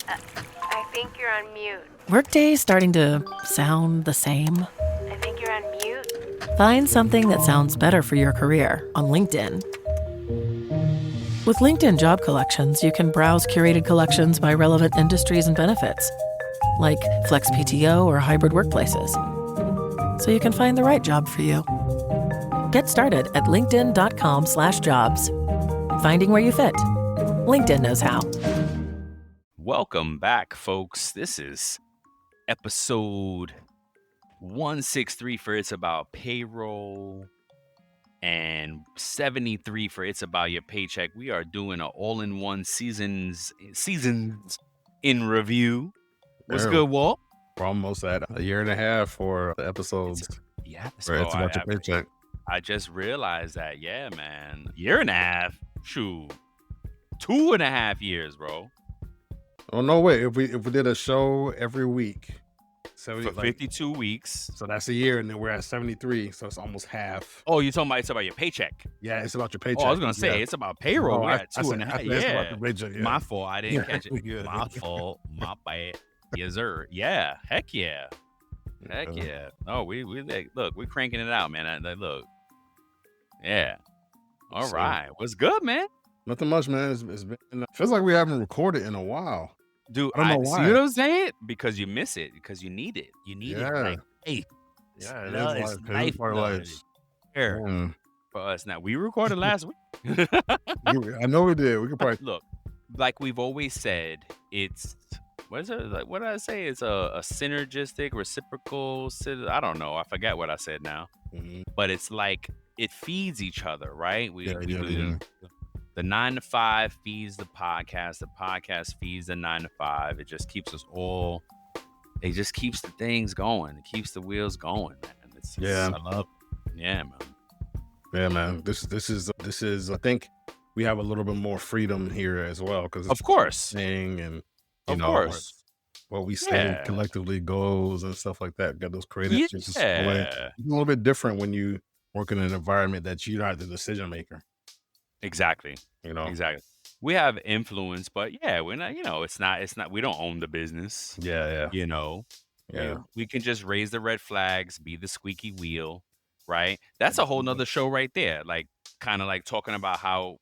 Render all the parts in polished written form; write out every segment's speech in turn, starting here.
Uh, I think you're on mute. Workday starting to sound the same? I think you're on mute. Find something that sounds better for your career on LinkedIn. With LinkedIn Job Collections, you can browse curated collections by relevant industries and benefits, like flex PTO or hybrid workplaces, so you can find the right job for you. Get started at linkedin.com/jobs. Finding where you fit. LinkedIn knows how. Welcome back, folks. This is episode 163 for It's About Payroll and 73 for It's About Your Paycheck. We are doing an all-in-one seasons in review. What's good, Walt? We're almost at a year and a half for the episodes. Yes, It's bro. about your paycheck. I just realized that, yeah, man. Year and a half? Shoot. 2.5 years, bro. Oh no, wait. If we did a show every week, For 52 weeks. so that's a year, and then we're at 73, so it's almost half. Oh, it's about your paycheck. Yeah, it's about your paycheck. Oh, I was gonna say it's about payroll. No, We're I at 2.5. said it's about Yeah, the paycheck. Yeah. my fault. I didn't catch it. Yeah. My fault. My bad. Yes, sir. Yeah. Heck yeah. Heck yeah. No, we look, we're cranking it out, man. Look. Yeah. All So- right. What's good, man? Nothing much, man. It's been. Feels like we haven't recorded in a while. Dude, I don't know see why. what I'm saying? Because you miss it. Because you need it. You need it. Yeah. Like, hey, Yeah, it's it is life it's part of life. here Mm. for us. Now, we recorded last week. I know we did. We could probably. Look, like we've always said, it's what is it? Like, what did I say? It's a synergistic, reciprocal. I don't know. I forget what I said now. Mhm. But it's like it feeds each other, right? We Yeah. the 9 to 5 feeds the podcast. The podcast feeds the 9 to 5. It just keeps us all. It just keeps the things going. It keeps the wheels going, man. Yeah. I love it. Yeah, man. Yeah, man. This is. I think we have a little bit more freedom here as well because Of course. saying and Of course. what we say Yeah. collectively goes and stuff like that. Got those creative juices flowing. Yeah. It's a little bit different when you work in an environment that you're not the decision maker. Exactly. You know. Exactly. We have influence, but yeah, we're not, it's not, we don't own the business, Yeah. Yeah. we can just raise the red flags, be the squeaky wheel, right? That's a whole nother show right there. Like kind of like talking about how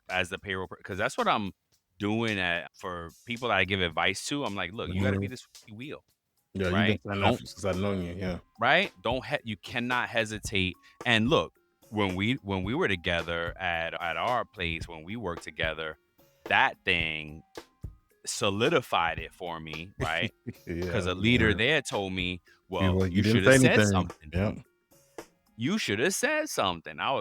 as the payroll, because that's what I'm doing for people that I give advice to. I'm like, look, you got to be the squeaky wheel, Yeah. Right? You've been saying that since I've known you. Yeah. right? You cannot hesitate. And look, when we were together at our place, when we worked together, that thing solidified it for me, right? Because a leader there told me, well, you should have said something. Yeah. You should have said something. That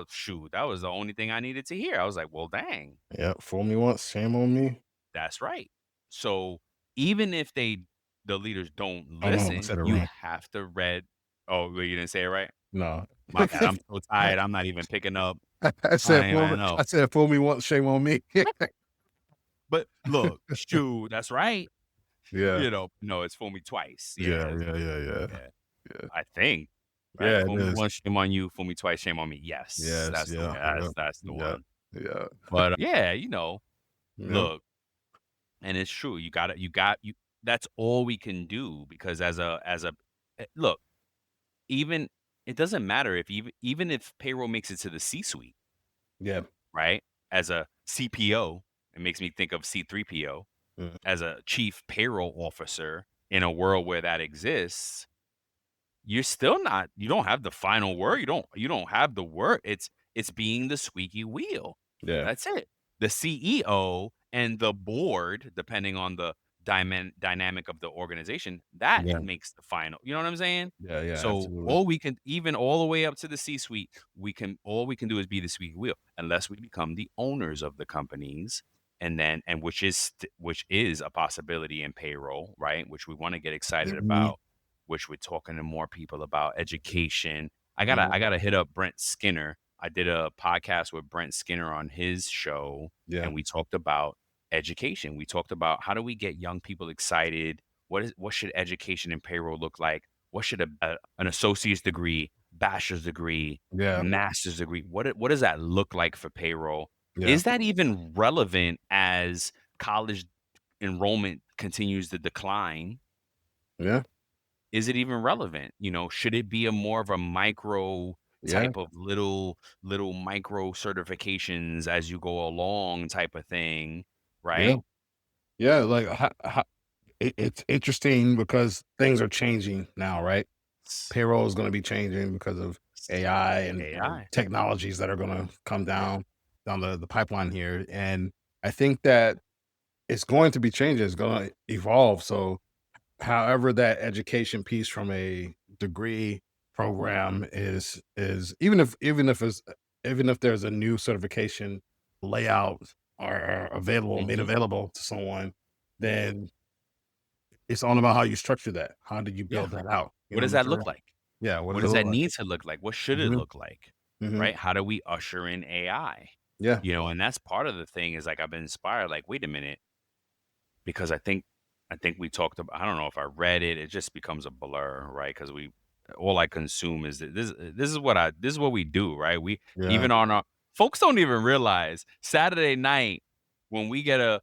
was the only thing I needed to hear. I was like, well, dang, Yeah. Fool me once, shame on me. that's right. So even if the leaders don't Oh, no, I listen, said it you wrong. have to Oh, you didn't say it right? No. My bad. I'm so tired. I'm not even picking up. I said, I know. I said, fool me once, shame on me. But look, that's right. Yeah. No, it's fool me twice. Yeah. I think. Right? Yeah, Fool it me is. once, shame on you. Fool me twice, shame on me. Yes. Yes, That's yeah, that's the one. Yeah. But Yeah. look, and it's true. You that's all we can do because look, even it doesn't matter if even if payroll makes it to the C-suite, Yeah. right? As a CPO, it makes me think of C3PO. Mhm. As a chief payroll officer in a world where that exists, you don't have the final word. You don't have the word. It's being the squeaky wheel. Yeah. That's it. The CEO and the board, depending on the dynamic of the organization, that Yeah. makes the final. You know what I'm saying? Yeah. So Absolutely. all we can, even all the way up to the C-suite, all we can do is be the squeaky wheel, unless we become the owners of the companies, and which is a possibility in payroll, right? Which we want to get excited Mhm. about, which we're talking to more people about education. I Mhm. gotta hit up Brent Skinner. I did a podcast with Brent Skinner on his show, Yeah. and we talked about education. We talked about how do we get young people excited? What should education and payroll look like? What should an associate's degree, bachelor's degree, Yeah. master's degree? What does that look like for payroll? Yeah. Is that even relevant as college enrollment continues to decline, Yeah. is it even relevant? Should it be a more of a micro Yeah. type of little micro certifications as you go along type of thing, Yeah. right? Yeah. Like it's interesting because things are changing now, right? S- Payroll is going to be changing because of AI and AI. technologies that are going to come down the pipeline here. And I think that it's going to be changing. It's going to evolve. So, however, that education piece from a degree program is even if there's a new certification layout or available made Mhm. available to someone, then it's all about how you structure that. How do you Yeah. build that out? What does Make that sure. look like? Yeah, what What does it does look that like? need to look like? What should it Mhm, look like? mhm. Right? How do we usher in AI? Yeah, And that's part of the thing is like I've been inspired, like, wait a minute, because I think we talked about, I don't know if I read it, it just becomes a blur, right? Because we all I consume is this is what we do, right? We yeah. even on our folks don't even realize Saturday night when we get a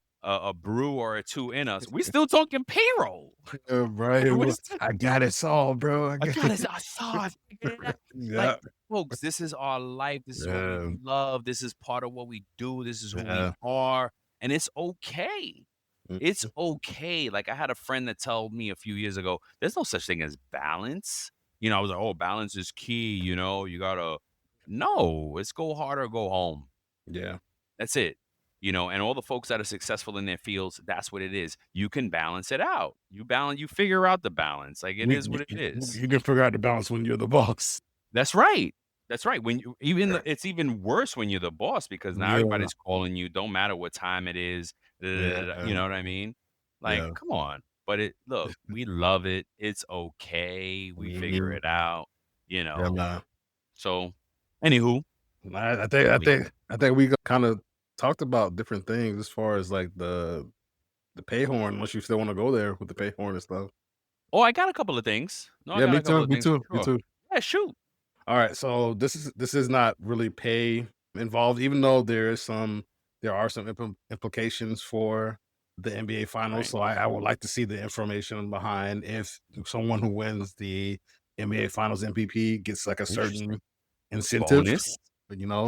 brew or a two in us, we still talking payroll. Right, We're well, still I got it solved, bro, I I got got it. it. I saw it. Figured it out. Like, Yeah, folks, this is our life. This is what we yeah, love. This is part of what we do. This is who we yeah. are. And it's okay. Mm, It's okay. Like, I had a friend that told me a few years ago, there's no such thing as balance. I was like, oh, balance is key. You gotta, no, it's go hard or go home. yeah. That's it. And all the folks that are successful in their fields, that's what it is. You can balance it out. You figure out the balance. Like, it You is you what it you is. you can figure out the balance when you're the boss. That's right. That's right. When Yeah, it's even worse when you're the boss because now yeah, everybody's calling you. Don't matter what time it is. Da, da, da, da, yeah, You know what I mean? Like, yeah. come on. But look, we love it. It's okay. We figure Mhm. it out. Yeah, man. So, anywho, I think I we. think I think we kinda talked about different things as far as, like, the pay horn, unless you still wanna go there with the pay horn and stuff. Oh, I got a couple of things. No, I Yeah, got me a couple too, of me things for too, me sure. too. Yeah, shoot. All right, so this is not really pay involved, even though there are some implications for the NBA finals. Right. So I would like to see the information behind if someone who wins the NBA finals MVP gets like a certain Interesting. incentive, Bonus.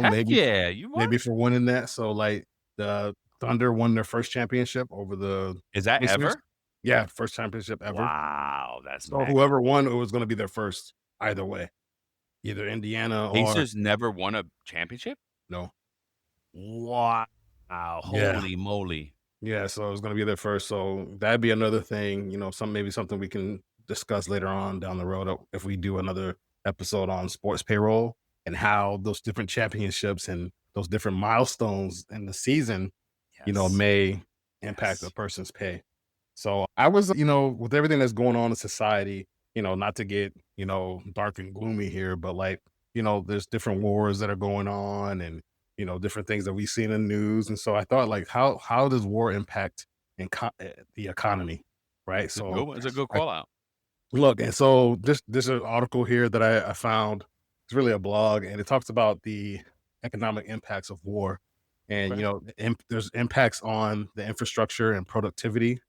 Heck maybe yeah. You what? maybe for winning that. So like the Thunder won their first championship over the Is that Pacers. ever? Yeah, first championship ever. Wow, that's So mega. whoever won, it was going to be their first either way, either Indiana or Pacers never won a championship? no. Wow. Yeah. Holy moly. Yeah, so it was gonna be there first. So that'd be another thing, maybe something we can discuss later on down the road if we do another episode on sports payroll and how those different championships and those different milestones in the season, Yes. may impact a Yes. person's pay. So I was, with everything that's going on in society, not to get, dark and gloomy here, but like, there's different wars that are going on and, different things that we see in the news. And so I thought like, how does war impact the economy? Right. It's a good So one. It's a good I call out. look, and so this is an article here that I found. It's really a blog and it talks about the economic impacts of war. And, Okay. there's impacts on the infrastructure and productivity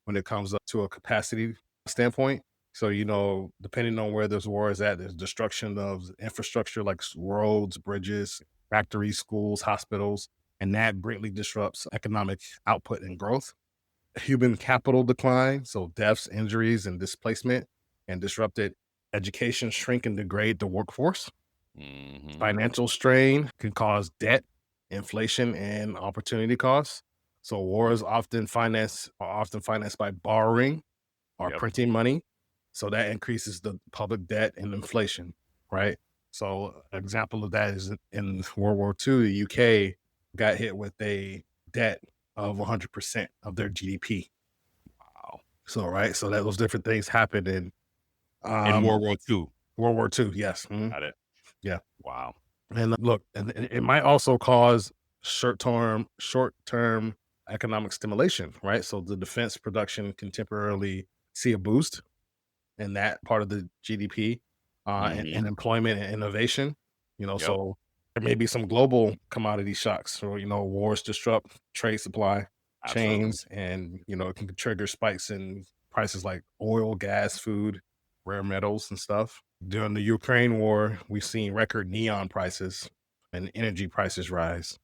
when it comes up to a capacity standpoint. So, depending on where this war is at, there's destruction of infrastructure like roads, bridges, factories, schools, hospitals, and that greatly disrupts economic output and growth. Human capital decline, so deaths, injuries, and displacement, and disrupted education shrink and degrade the workforce. Mhm. Financial strain can cause debt, inflation, and opportunity costs. So wars often financed by borrowing or Yep. printing money. So that increases the public debt and inflation, right? So an example of that is in World War II, the UK got hit with a debt of 100% of their GDP. Wow. So right, so that those different things happened in In um, World War II. World War II. Yes, Got it. yeah. Wow. And look, and it might also cause short-term economic stimulation, right? So the defense production can temporarily see a boost in that part of the GDP, and Mhm. employment and innovation. Yep. So there may be some global commodity shocks, or wars disrupt trade supply. Absolutely. chains, and it can trigger spikes in prices like oil, gas, food, rare metals, and stuff. During the Ukraine war, we've seen record neon prices and energy prices rise.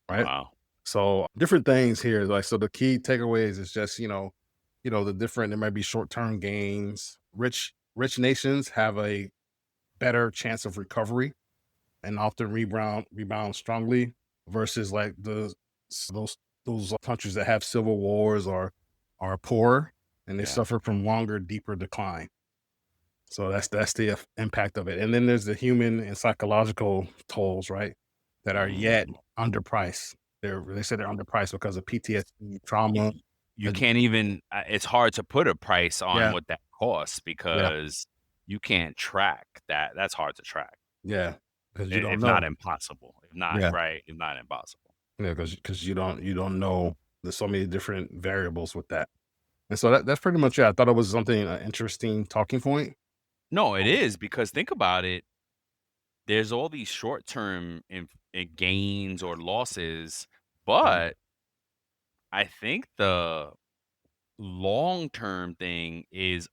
Right. Wow. So different things here. Like, so the key takeaways is just, the different, there might be short-term gains. Rich nations have a better chance of recovery and often rebound strongly versus like those countries that have civil wars or are poor and they Yeah. suffer from longer, deeper decline. So that's the impact of it. And then there's the human and psychological tolls, right? That are yet Mhm. underpriced. They say they're underpriced because of PTSD, trauma. You uh, can't even it's hard to put a price on Yeah, what that costs yeah, because you can't track that. That's hard to track. yeah. Because you don't If know. not impossible. If not, Yeah, right, if not impossible. yeah. Because you don't know. There's so many different variables with that. And so that's pretty much it. I thought it was something interesting talking point. No, it is because think about it. There's all these short-term gains or losses, Mhm. but I think the long-term thing is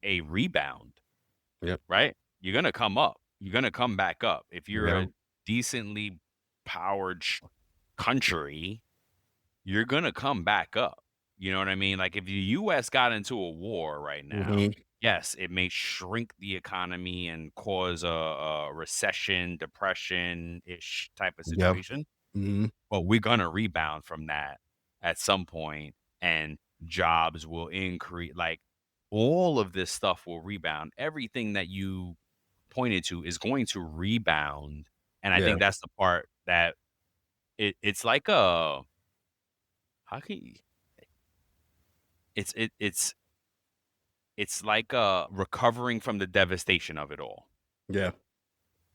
a rebound, Yep. right? You're gonna come up. You're gonna come back up. If you're Yeah. a decently powered country, you're gonna come back up. You know what I mean? Like if the US got into a war right now, Hmm. yes, it may shrink the economy and cause a recession, depression-ish type of Yep. situation, Hmm. but we're gonna rebound from that at some point, and jobs will increase. Like all of this stuff will rebound. Everything that you pointed to is going to rebound, and I Yeah. think that's the part that it's like a how can you, it's it it's like recovering from the devastation of it all. Yeah.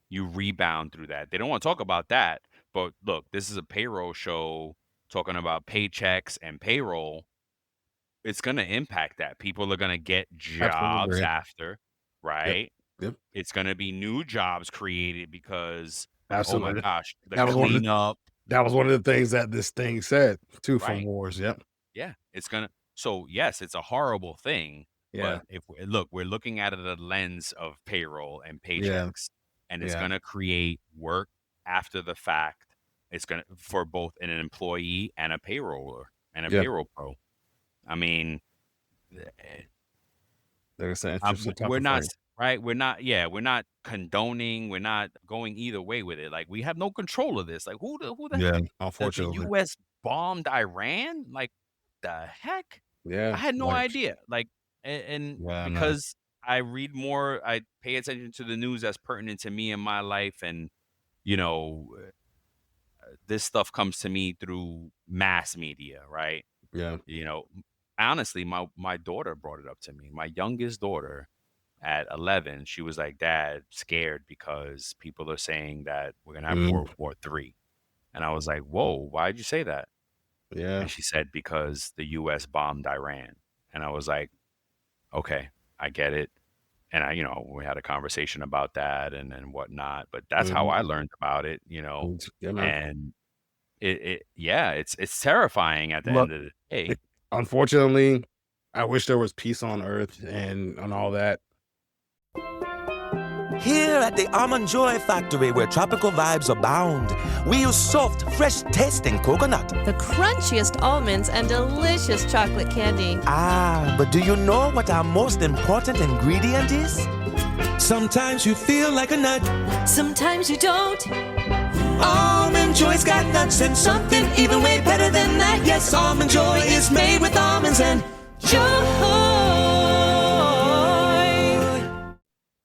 You rebound through that. They don't want to talk about that, but look, this is a payroll show talking about paychecks and payroll. It's going to impact that. People are going to get jobs Absolutely. after, Yep. right? Yep. It's going to be new jobs created because, oh my Absolutely. gosh, the That was one of the cleanup, that was one of the things that this thing said too from right? wars. Yep. Yeah, it's gonna. So yes, it's a horrible thing, Yeah. but if look, we're looking at it a lens of payroll and Yeah. paychecks, and it's Yeah. gonna create work after the fact. It's gonna for both an employee and a payroller and a Yeah. payroll pro. I mean, eh, There's an interesting we're topic for not you. right. We're not. Yeah, we're not condoning. We're not going either way with it. Like we have no control of this. Like Yeah. the Unfortunately. U.S. bombed Iran? Like, the heck? I Yeah. had no Like, idea. Like, and yeah. No. because I read more, I pay attention to the news that's pertinent to me in my life, and you know, this stuff comes to me through mass media, right? Yeah. You know, honestly, my daughter brought it up to me. My youngest daughter at 11, she was like, "Dad, scared because people are saying that we're gonna have Mm. World War III." And I was like, "Whoa, why'd you say that?" Yeah. And she said, "Because the US bombed Iran." And I was like, "Okay, I get it." And we had a conversation about that and whatnot, but that's how Mhm. I learned about it, Yeah, man. and yeah, it's terrifying at the Look, end of the day. it, unfortunately, I wish there was peace on Earth and all that. Here at the Almond Joy Factory, where tropical vibes abound, we use soft, fresh tasting coconut. The crunchiest almonds and delicious chocolate candy. Ah, but do you know what our most important ingredient is? Sometimes you feel like a nut. Sometimes you don't. Almond Joy's got nuts and something even way better than that. Yes, Almond Joy is made with almonds and joy.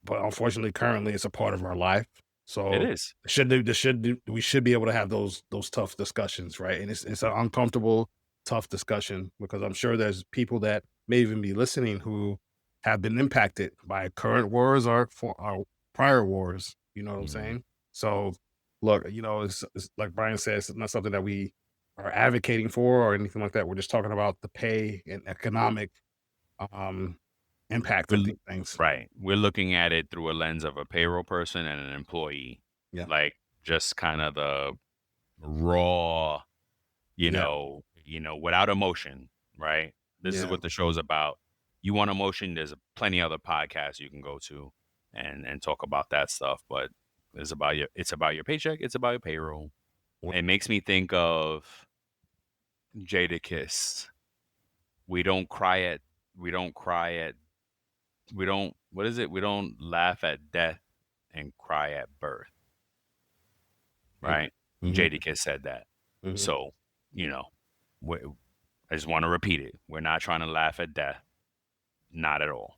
But unfortunately, currently, it's a part of our life. It So is. we should be able to have those tough discussions, right? And it's an uncomfortable, tough discussion because I'm sure there's people that may even be listening who have been impacted by current wars or for our prior wars. You know what I'm Mhm. saying? So look, it's like Brian said, it's not something that we are advocating for or anything like that. We're just talking about the pay and economic um impact We're of l these things. Right. We're looking at it through a lens of a payroll person and an employee, Yeah. like, just kinda the raw, Yeah. without emotion, right? This is Yeah. what the show's about. You want emotion? There's plenty other podcasts you can go to and talk about that stuff. But it's about your paycheck. It's about your payroll. It makes me think of Jadakiss. We don't cry at. We don't cry at. We don't. What is it? We don't laugh at death and cry at birth. Right? Mm-hmm. Jadakiss said that. Mm-hmm. So, I just want to repeat it. We're not trying to laugh at death. Not at all.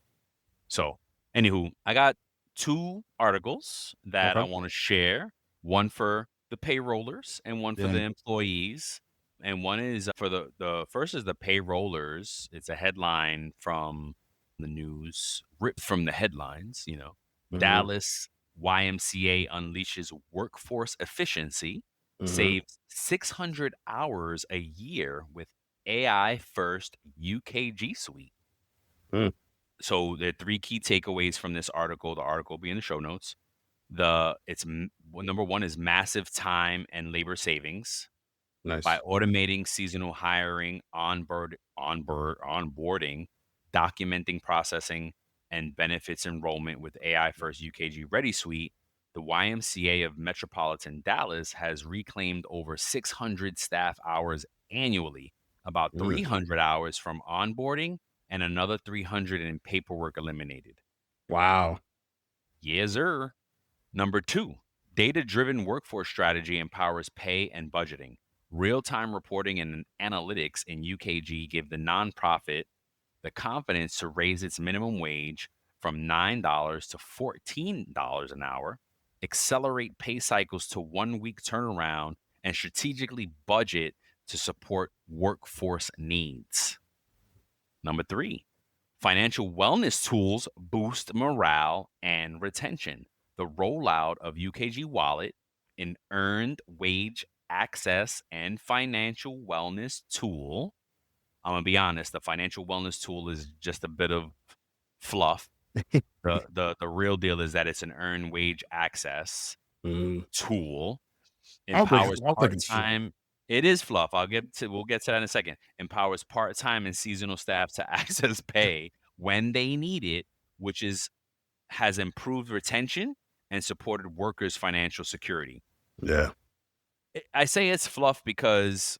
So, anywho, I got 2 articles that I Okay. want to share. One for the payrollers and one for Yeah. the employees. And one is for the first is the payrollers. It's a headline from the news, ripped from the headlines, Mhm. Dallas YMCA unleashes workforce efficiency, saves 600 hours a year with AI first UKG suite. Mm. So there are 3 key takeaways from this article. The article will be in the show notes. Number 1 is massive time and labor savings Nice. by automating seasonal hiring, onboarding, documenting processing, and benefits enrollment with AI First UKG Ready Suite. The YMCA of Metropolitan Dallas has reclaimed over 600 staff hours annually, about 300 hours from onboarding and another 300 in paperwork eliminated. Wow. Yes, sir. Number 2, data-driven workforce strategy empowers pay and budgeting. Real-time reporting and analytics in UKG give the nonprofit the confidence to raise its minimum wage from $9 to $14 an hour, accelerate pay cycles to 1-week turnaround, and strategically budget to support workforce needs. Number 3, financial wellness tools boost morale and retention. The rollout of UKG Wallet, an earned wage access and financial wellness tool. I'm going to be honest, the financial wellness tool is just a bit of fluff. The real deal is that it's an earned wage access tool. Empowers I'll think it's fluff. part-time. It is fluff. We'll get to that in a second. Empowers part-time and seasonal staff to access pay when they need it, which has improved retention and supported workers' financial security. Yeah. I say it's fluff because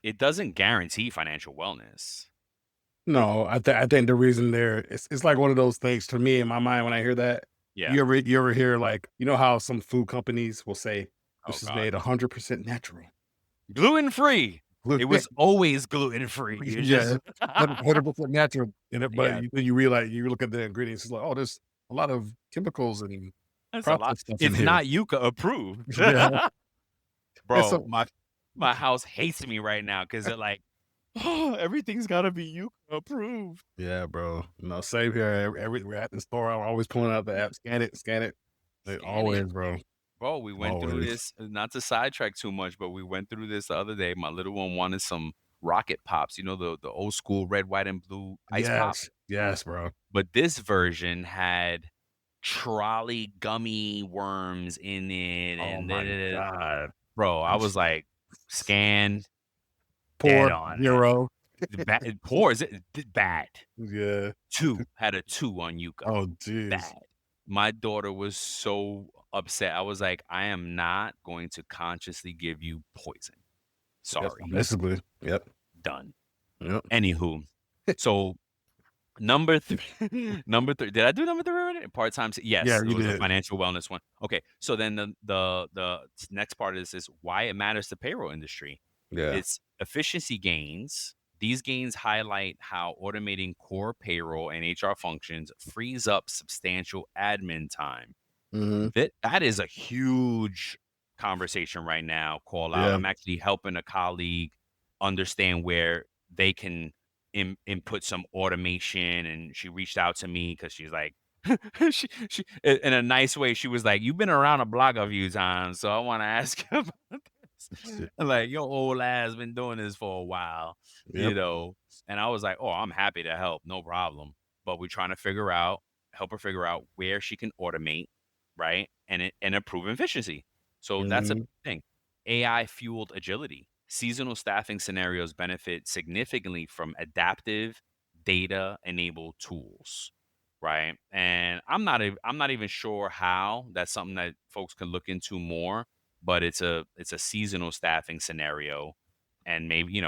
it doesn't guarantee financial wellness. No, I think the reason it's like one of those things to me in my mind when I hear that. Yeah. You ever hear like, how some food companies will say this is God. made 100% natural. Gluten-free. It was always gluten-free. Yeah, 100% natural. But Yeah. you realize, you look at the ingredients, it's like, oh, there's a lot of chemicals and That's a lot. processed stuff in It's here. not Yucca approved. Yeah. Bro, so- my house hates me right now because they're like, oh, everything's got to be Yucca approved. Yeah, bro. No, same here. We're at the store. I'm always pulling out the app. Scan it. Always, bro. Bro, we went through Always. this, not to sidetrack too much, but we went through this the other day. My little one wanted some Rocket Pops, the old school red, white, and blue ice pop. Yes, bro. But this version had trolley gummy worms in it. Oh And my God. bro, I was like, scan, Poor dead on. hero. Poor, is it bad? Yeah. 2 had a 2 on Yucca. Oh, jeez. Bad. My daughter was so upset. I was like, I am not going to consciously give you poison. Sorry. Basically. Yep. Done. Yep. Anywho, so number 3. Did I do number 3 already? Part-time. Yes. Yeah, it you was did. a financial wellness one. Okay. So then the next part is why it matters to payroll industry. Yeah. It's efficiency gains. These gains highlight how automating core payroll and HR functions frees up substantial admin time. That is a huge conversation right now. Call out. Yeah. I'm actually helping a colleague understand where they can input some automation, and she reached out to me because she's like, she in a nice way. She was like, "You've been around the block a few times, so I want to ask you about this." Like, your old ass been doing this for a while, And I was like, "Oh, I'm happy to help, no problem." But we're trying to help her figure out where she can automate, right, and improve efficiency. So that's a thing. AI fueled agility. seasonal staffing scenarios benefit significantly from adaptive data-enabled tools, right? And I'm not even sure how. That's something that folks can look into more, but it's a seasonal staffing scenario, and maybe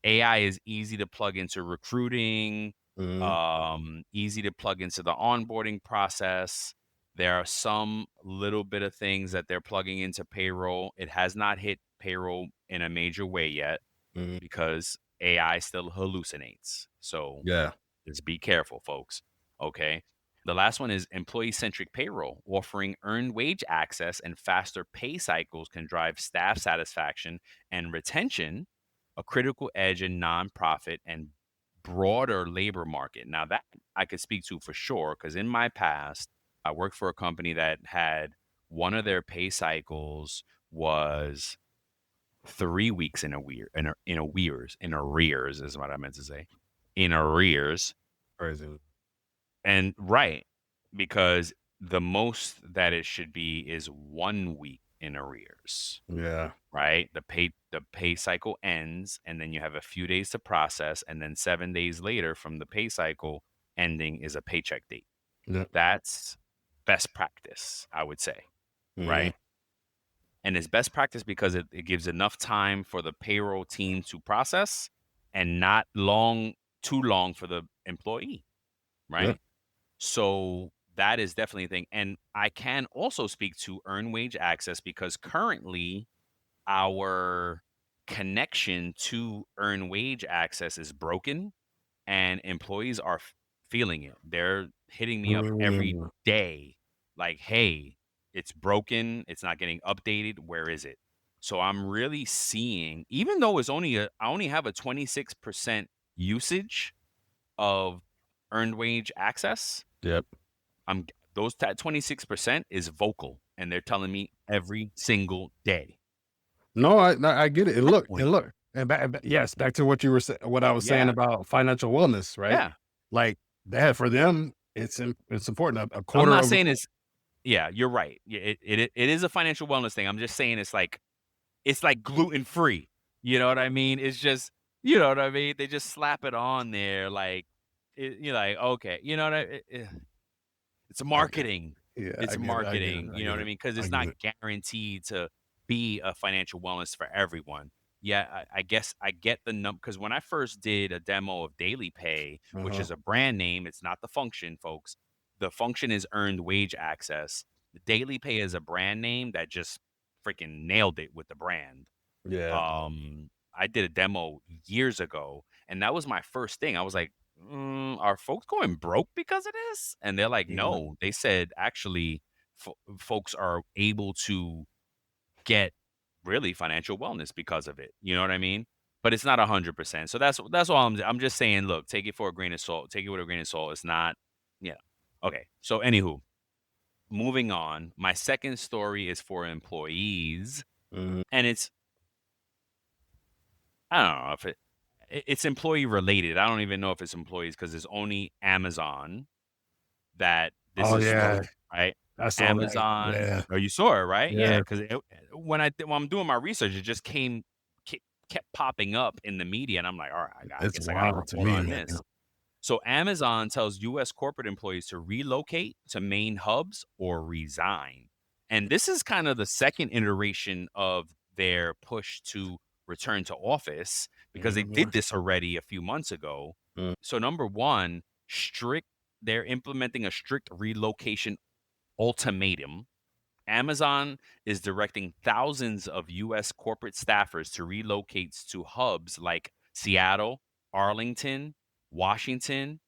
AI is easy to plug into recruiting, Mhm. easy to plug into the onboarding process. There are some little bit of things that they're plugging into payroll. It has not hit payroll in a major way yet Mhm. because AI still hallucinates. So Yeah. just be careful, folks. Okay. The last one is employee centric payroll. Offering earned wage access and faster pay cycles can drive staff satisfaction and retention, a critical edge in nonprofit and broader labor market. Now, that I could speak to for sure, because in my past, I worked for a company that had one of their pay cycles was 3 weeks in arrears is what I meant to say. In arrears. Crazy. And right, because the most that it should be is 1 week in arrears, Yeah. right? The pay cycle ends, and then you have a few days to process, and then 7 days later from the pay cycle ending is a paycheck date. Yeah. That's best practice, I would say, Mhm. right? And it's best practice because it gives enough time for the payroll team to process and not too long for the employee, Yeah. right? So that is definitely a thing. And I can also speak to earned wage access because currently our connection to earned wage access is broken and employees are feeling it. They're hitting me up every Mhm. day like, "Hey, it's broken. It's not getting updated. Where is it?" So I'm really seeing, even though I only have a 26% usage of earned wage access, Yep. I'm those that 26% is vocal, and they're telling me every single day. No, I get it. And look, Frequent. and look, and yes, back to what you were what I was saying Yeah. about financial wellness, right? Yeah. Like that for them, it's important. A I'm quarter not of saying it's yeah, you're right. Yeah, it is a financial wellness thing. I'm just saying it's like gluten free. You know what I mean? It's just you know what I mean? They just slap it on there like you're like, okay, you know what it's I get, marketing. yeah, It's I get it, marketing, I you know get what I it, mean? Because I it's get not it. guaranteed to be a financial wellness for everyone. Yeah, I guess I get the number because when I first did a demo of Daily Pay, which Uh-huh. is a brand name, it's not the function, folks. The function is earned wage access. The Daily Pay is a brand name that just freaking nailed it with the brand. Yeah. I did a demo years ago, and that was my first thing. I was like, "Are folks going broke because of this?" And they're like, Mhm. "No." They said actually, folks are able to get really financial wellness because of it. You know what I mean? But it's not 100%. So that's all I'm just saying. Look, take it for a grain of salt. Take it with a grain of salt. It's not, yeah. Okay. So anywho, moving on. My second story is for employees, Mhm. and I don't know if it's employee related. I don't even know if it's employees because it's only Amazon that this Oh is yeah, for, right? I saw that. Amazon. Yeah. Oh, you saw it, right? Yeah, Yeah. because when I'm doing my research, it just kept popping up in the media, and I'm like, all right, I It's guess I got to wild to report me, on man. this. So Amazon tells U.S. corporate employees to relocate to main hubs or resign. And this is kind of the second iteration of their push to return to office because they Mhm. did this already a few months ago. So number one, they're implementing a strict relocation ultimatum. Amazon is directing thousands of U.S. corporate staffers to relocate to hubs like Seattle, Arlington, Washington,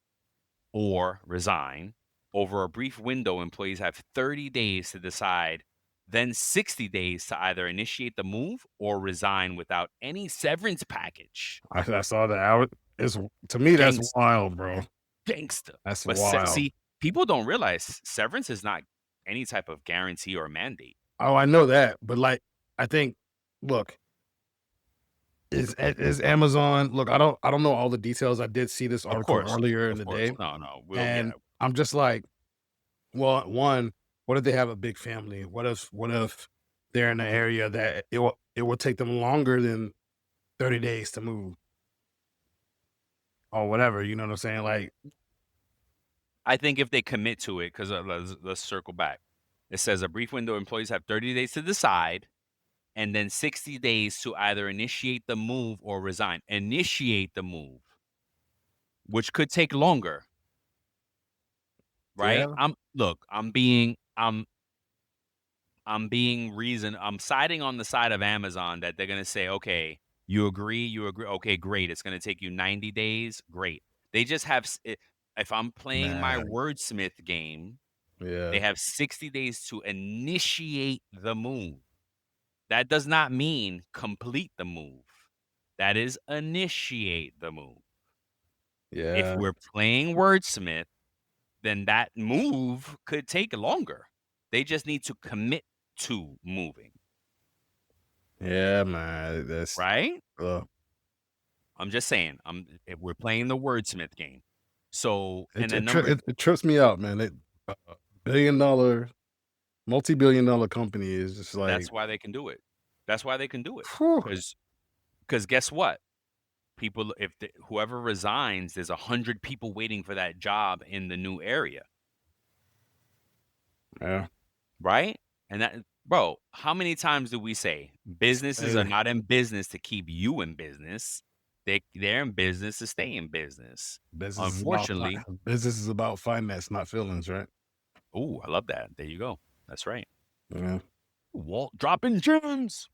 or resign. Over a brief window, employees have 30 days to decide, then 60 days to either initiate the move or resign without any severance package. I saw that. It's to me that's Gangster, wild, bro. gangster. That's But wild. see, people don't realize severance is not any type of guarantee or mandate. Oh, I know that, but like, I think, look, is Amazon? Look, I don't know all the details. I did see this article earlier in Of the course. day, No, no. Well, yeah. and I'm just like, well, one, what if they have a big family? What if they're in an area that it will take them longer than 30 days to move or whatever. You know what I'm saying? Like, I think if they commit to it, because let's circle back. It says a brief window employees have 30 days to decide, and then 60 days to either initiate the move or resign. Initiate the move, which could take longer, right? yeah, I'm siding on the side of Amazon that they're gonna say, okay, you agree, okay, great. It's gonna take you 90 days, great. They just have if I'm playing my nah, wordsmith game, yeah, they have 60 days to initiate the move. That does not mean complete the move. That is initiate the move. If yeah, we're playing wordsmith, then that move could take longer. They just need to commit to moving, yeah, man. That's right? uh, I'm just saying. If we're playing the wordsmith game. So, and it then it, tri- number it trips me out, man. Billion dollar, multi-billion dollar company is just like, that's why they can do it. That's why they can do it. whew, Because guess what? People, whoever resigns, there's 100 people waiting for that job in the new area, yeah. right? And that, bro, how many times do we say businesses are Hey, not in business to keep you in business? They're in business to stay in business. Unfortunately, business is about finance, not feelings, right? oh, I love that. There you go. That's right. Yeah. Walt dropping gems.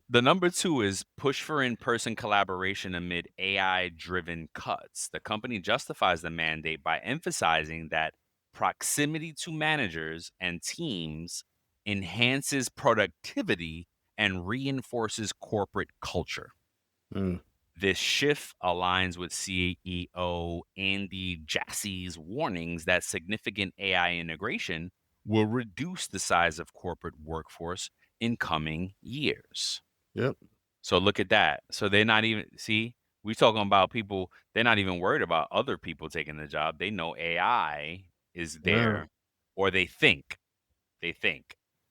The number two is push for in-person collaboration amid AI-driven cuts. The company justifies the mandate by emphasizing that proximity to managers and teams enhances productivity and reinforces corporate culture. Mm, This shift aligns with CEO Andy Jassy's warnings that significant AI integration will reduce the size of corporate workforce in coming years. yep. So look at that. So they're not even we're talking about people, they're not even worried about other people taking the job. They know AI is Yeah. there, or they think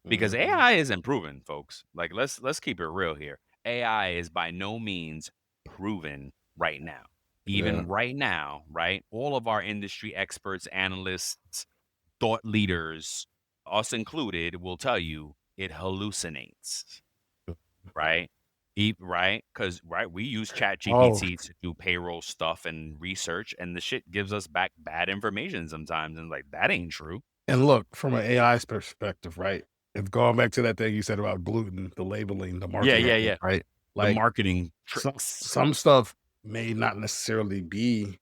because Mhm. AI isn't proven, folks. Like let's keep it real here. AI is by no means proven right now. Yeah. Even right now, right? All of our industry experts, analysts, thought leaders, us included, will tell you it hallucinates, right? Right? Because we use Chat Oh, GPT to do payroll stuff and research, and the shit gives us back bad information sometimes, and like that ain't true. and look, from an AI's perspective, right? If going back to that thing you said about gluten, the labeling, the Yeah, marketing, yeah, yeah. right? The Like marketing some tricks. some stuff may not necessarily be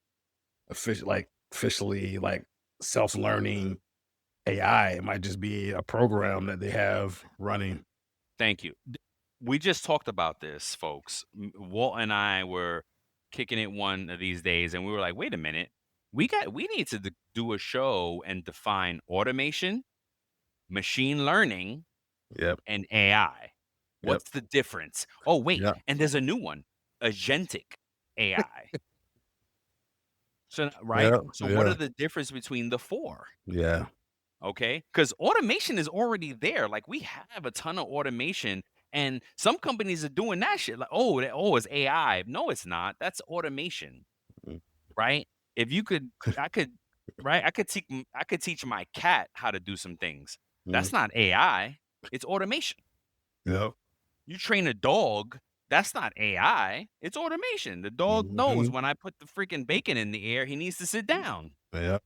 officially like self-learning AI. It might just be a program that they have running. Thank you. We just talked about this, folks. Walt and I were kicking it one of these days, and we were like, "Wait a minute, we need to do a show and define automation, machine learning, Yep. and AI. Yep. What's the difference? Oh, wait, Yep. and there's a new one, agentic AI. So, right? Yeah. So, what are Yeah. the difference between the four? Yeah. Okay, because automation is already there. Like we have a ton of automation, and some companies are doing that shit. Like, oh, it's AI. No, it's not. That's automation, Mm, right? If you could, I could, right? I could teach my cat how to do some things. mm, That's not AI. It's automation. yep. You train a dog. That's not AI. It's automation. The dog knows Mhm. when I put the freaking bacon in the air, he needs to sit down. Yep.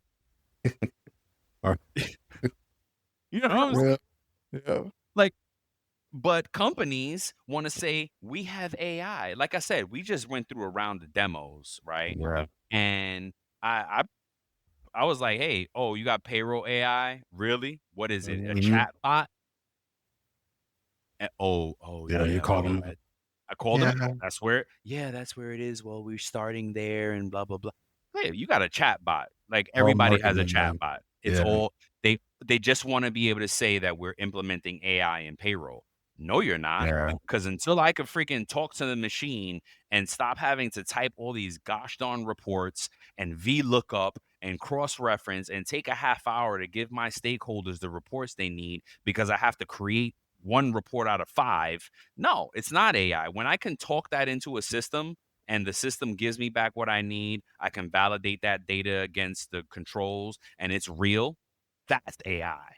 Or You know what I'm saying? yeah. Yeah. Like, but companies want to say we have AI. Like I said, we just went through a round of demos, right? Yeah. And I was like, hey, oh, you got payroll AI? Really? What is it? A Mhm. chat bot? Oh Yeah, you yeah, call well, them. I called Yeah. them. That's where it is. Well, we're starting there and blah blah blah. Hey, you got a chat bot. Like All everybody has a marketing, chat man. bot. It's Yeah. all they just want to be able to say that we're implementing AI in payroll. No, you're not. Yeah. Because until I could freaking talk to the machine and stop having to type all these gosh darn reports and VLOOKUP and cross reference and take a half hour to give my stakeholders the reports they need because I have to create one report out of 5. No, it's not AI. When I can talk that into a system and the system gives me back what I need, I can validate that data against the controls and it's real. That's AI.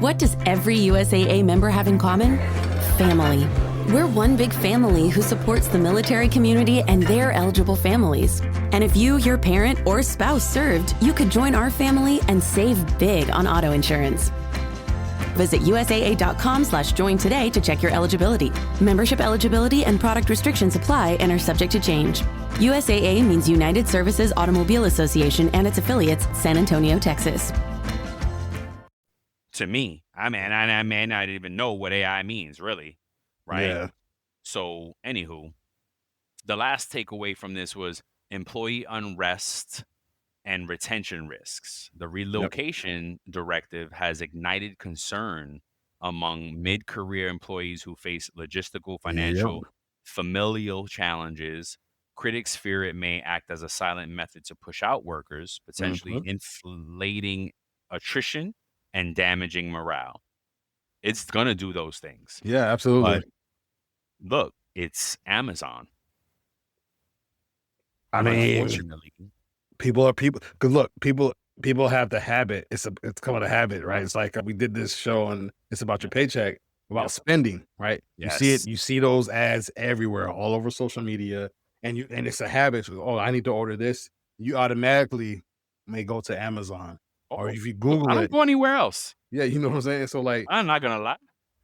What does every USAA member have in common? Family. We're one big family who supports the military community and their eligible families. And if you, your parent, or spouse served, you could join our family and save big on auto insurance. Visit USAA.com/join today to check your eligibility. Membership eligibility and product restrictions apply and are subject to change. USAA means United Services Automobile Association and its affiliates, San Antonio, Texas. To me, I may not even know what AI means, really, right? Yeah. So, anywho, the last takeaway from this was employee unrest and retention risks. The relocation directive has ignited concern among mid-career employees who face logistical, financial, familial challenges. Critics fear it may act as a silent method to push out workers, potentially inflating attrition and damaging morale. It's going to do those things. Yeah, absolutely. But look, it's Amazon. I mean, Unfortunately, people are people. Cause look, people have the habit. It's called a habit, right? It's like we did this show and it's about your paycheck, about spending, right? You see it. Yes. You see those ads everywhere, all over social media, and it's a habit. So, oh, I need to order this. You automatically may go to Amazon, or if you Google I don't it, go anywhere else. yeah, you know what I'm saying. So like, I'm not gonna lie.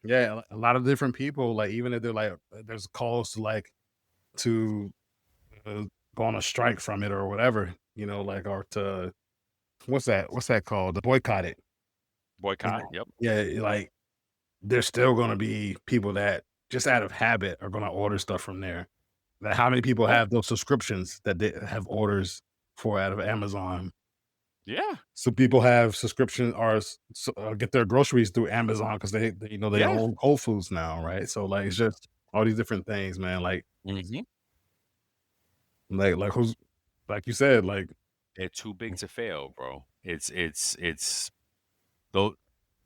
yeah, a lot of different people, like even if they're like, there's calls to like to go on a strike from it or whatever, you know, like or to what's that called? To boycott it. Boycott. know, Yep. Yeah, like there's still gonna be people that just out of habit are gonna order stuff from there. Like how many people have those subscriptions that they have orders for out of Amazon? Yeah. So people have subscription or get their groceries through Amazon because they Yeah. own Whole Foods now, right? So like it's just all these different things, man. Like like who's like you said, like They're too big to fail, bro. It's though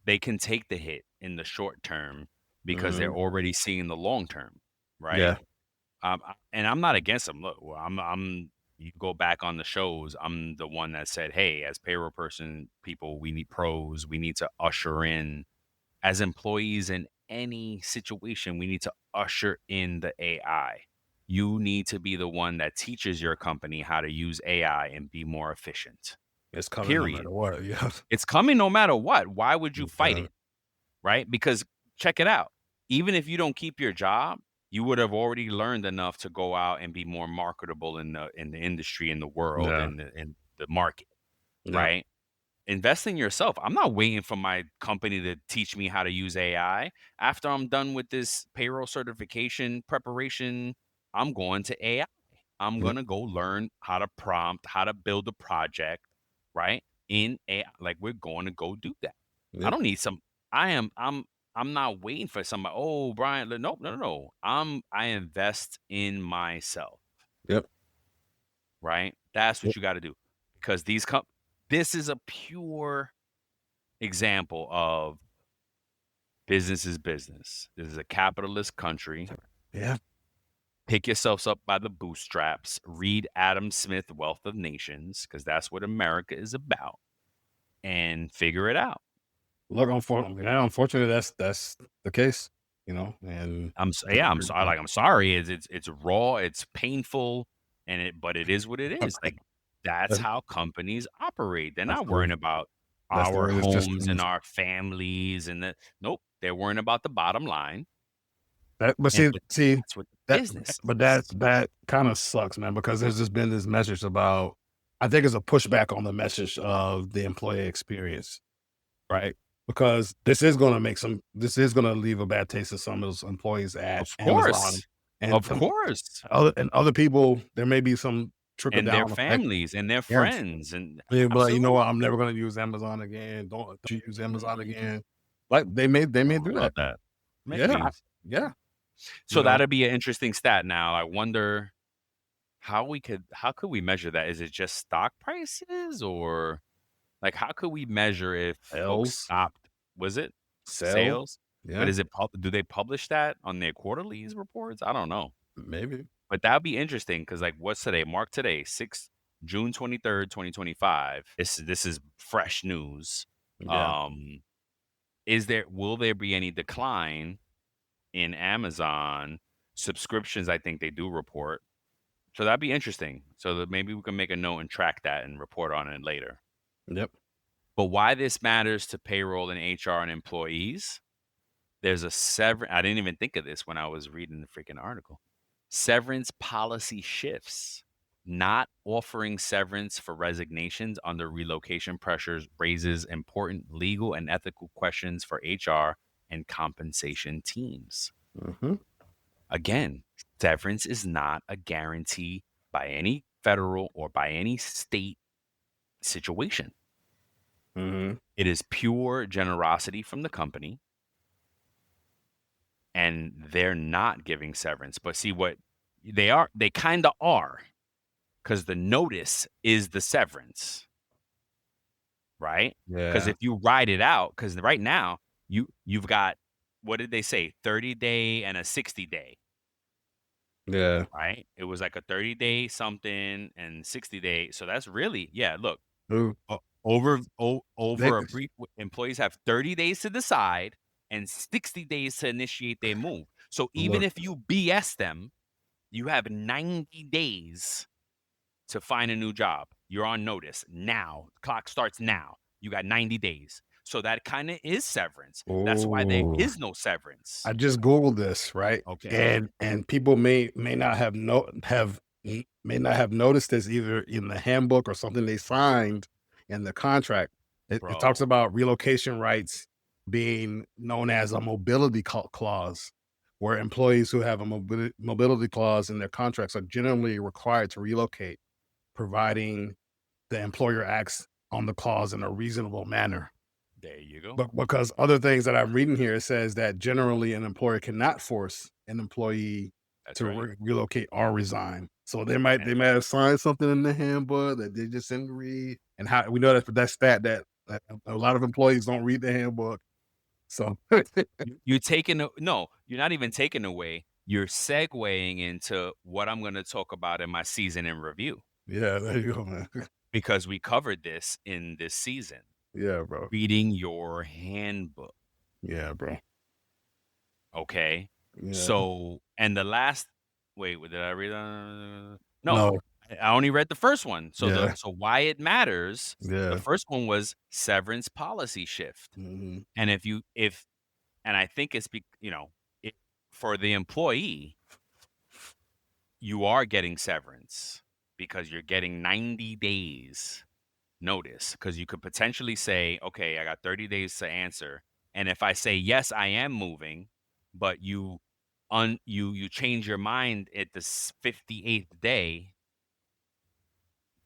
they can take the hit in the short term because they're already seeing the long term, right? yeah, And I'm not against them. Look, well, I'm you go back on the shows, I'm the one that said, hey, as payroll person, people, we need pros. We need to usher in, as employees in any situation, we need to usher in the AI. You need to be the one that teaches your company how to use AI and be more efficient. it's coming no Period. matter what. Yeah, It's coming no matter what. Why would you fight Yeah. it? Right? Because check it out. Even if you don't keep your job, you would have already learned enough to go out and be more marketable in the industry, in the world, Yeah. in the market, Yeah. right? Invest in yourself. I'm not waiting for my company to teach me how to use AI. After I'm done with this payroll certification preparation, I'm going to AI. I'm Yep. going to go learn how to prompt, how to build a project, right? In AI. Like we're going to go do that. I Yep. don't need some I'm not waiting for somebody. Oh, Brian, nope, no. I invest in myself, Yep. right? That's what Yep. you got to do because this is a pure example of business is business. This is a capitalist country. Yeah. Pick yourselves up by the bootstraps. Read Adam Smith, Wealth of Nations, because that's what America is about, and figure it out. Look, unfortunately, that's the case, you know. And I'm sorry. I'm sorry. It's raw. It's painful, but it is what it is. Like that's how companies operate. They're not worrying about that's the our way this homes system and is. our families nope. They're worrying about the bottom line. But And see that's what the that, business. but that kind of sucks, man, because there's just been this message about. I think it's a pushback on the message of the employee experience, right? Because this is going to leave a bad taste of some of those employees at Of Amazon, course. and Of course. other people. There may be some trickle And down their effect. families and their Yeah. friends and Yeah, but like, you know absolutely. what? I'm never going to use Amazon again. Don't you use Amazon again? Like they may do Love that. that. Yeah, yeah. So You know? that'd be an interesting stat. Now I wonder how could we measure that? Is it just stock prices or like how could we measure if folks Sales. stopped? Was it Sales? Sales. But Yeah, is it do they publish that on their quarterlies reports? I don't know. maybe. But that'd be interesting because, like, what's today? Mark today, June 23rd, 2025. This is fresh news. Yeah. Will there be any decline in Amazon subscriptions? I think they do report. So that'd be interesting. So that maybe we can make a note and track that and report on it later. Yep. But why this matters to payroll and HR and employees? There's a I didn't even think of this when I was reading the freaking article. Severance policy shifts. Not offering severance for resignations under relocation pressures raises important legal and ethical questions for HR and compensation teams. Mm-hmm. Again, severance is not a guarantee by any federal or by any state situation. Mm-hmm. It is pure generosity from the company, and they're not giving severance. But see what they kind of are, because the notice is the severance, right? Because Yeah. if you ride it out, because right now you've got, what did they say, 30-day and a 60-day, Yeah. right? It was like a 30-day something and 60-day. So that's really, yeah. Look, Ooh. They, over a brief, employees have 30 days to decide and 60 days to initiate their move. So even look. if you BS them, you have 90 days to find a new job. You're on notice now. Clock starts now. You got 90 days. So that kind of is severance. That's why there Oh. is no severance. I just Googled this, right? Okay. And people may not have may not have noticed this either in the handbook or something they signed in the contract. It talks Bro. about relocation rights being known as a mobility clause, where employees who have a mobility clause in their contracts are generally required to relocate, providing the employer acts on the clause in a reasonable manner. There you go. But because other things that I'm reading here, it says that generally an employer cannot force an employee That's to right. relocate or resign. So they might have signed something in the handbook that they just didn't read. And how we know that stat that a lot of employees don't read the handbook. So You're taking no, you're not even taking away. You're segueing into what I'm going to talk about in my season in review, yeah, there you go, man. because we covered this in this season. Yeah, bro. Reading your handbook. Yeah, bro. Okay. Yeah. So, and the last, wait, did I read? No, No. I only read the first one. So Yeah. so why it matters. Yeah. The first one was severance policy shift. Mhm. And and I think it's, for the employee, you are getting severance because you're getting 90 days notice, because you could potentially say, okay, I got 30 days to answer. And if I say, yes, I am moving, but you change your mind at the 58th day,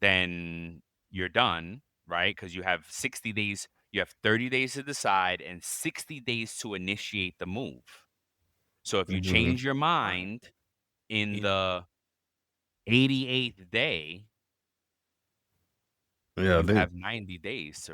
then you're done, right? Because you have 60 days, you have 30 days to decide and 60 days to initiate the move. So if you Mhm. change your mind in the 88th day, Yeah, you have 90 days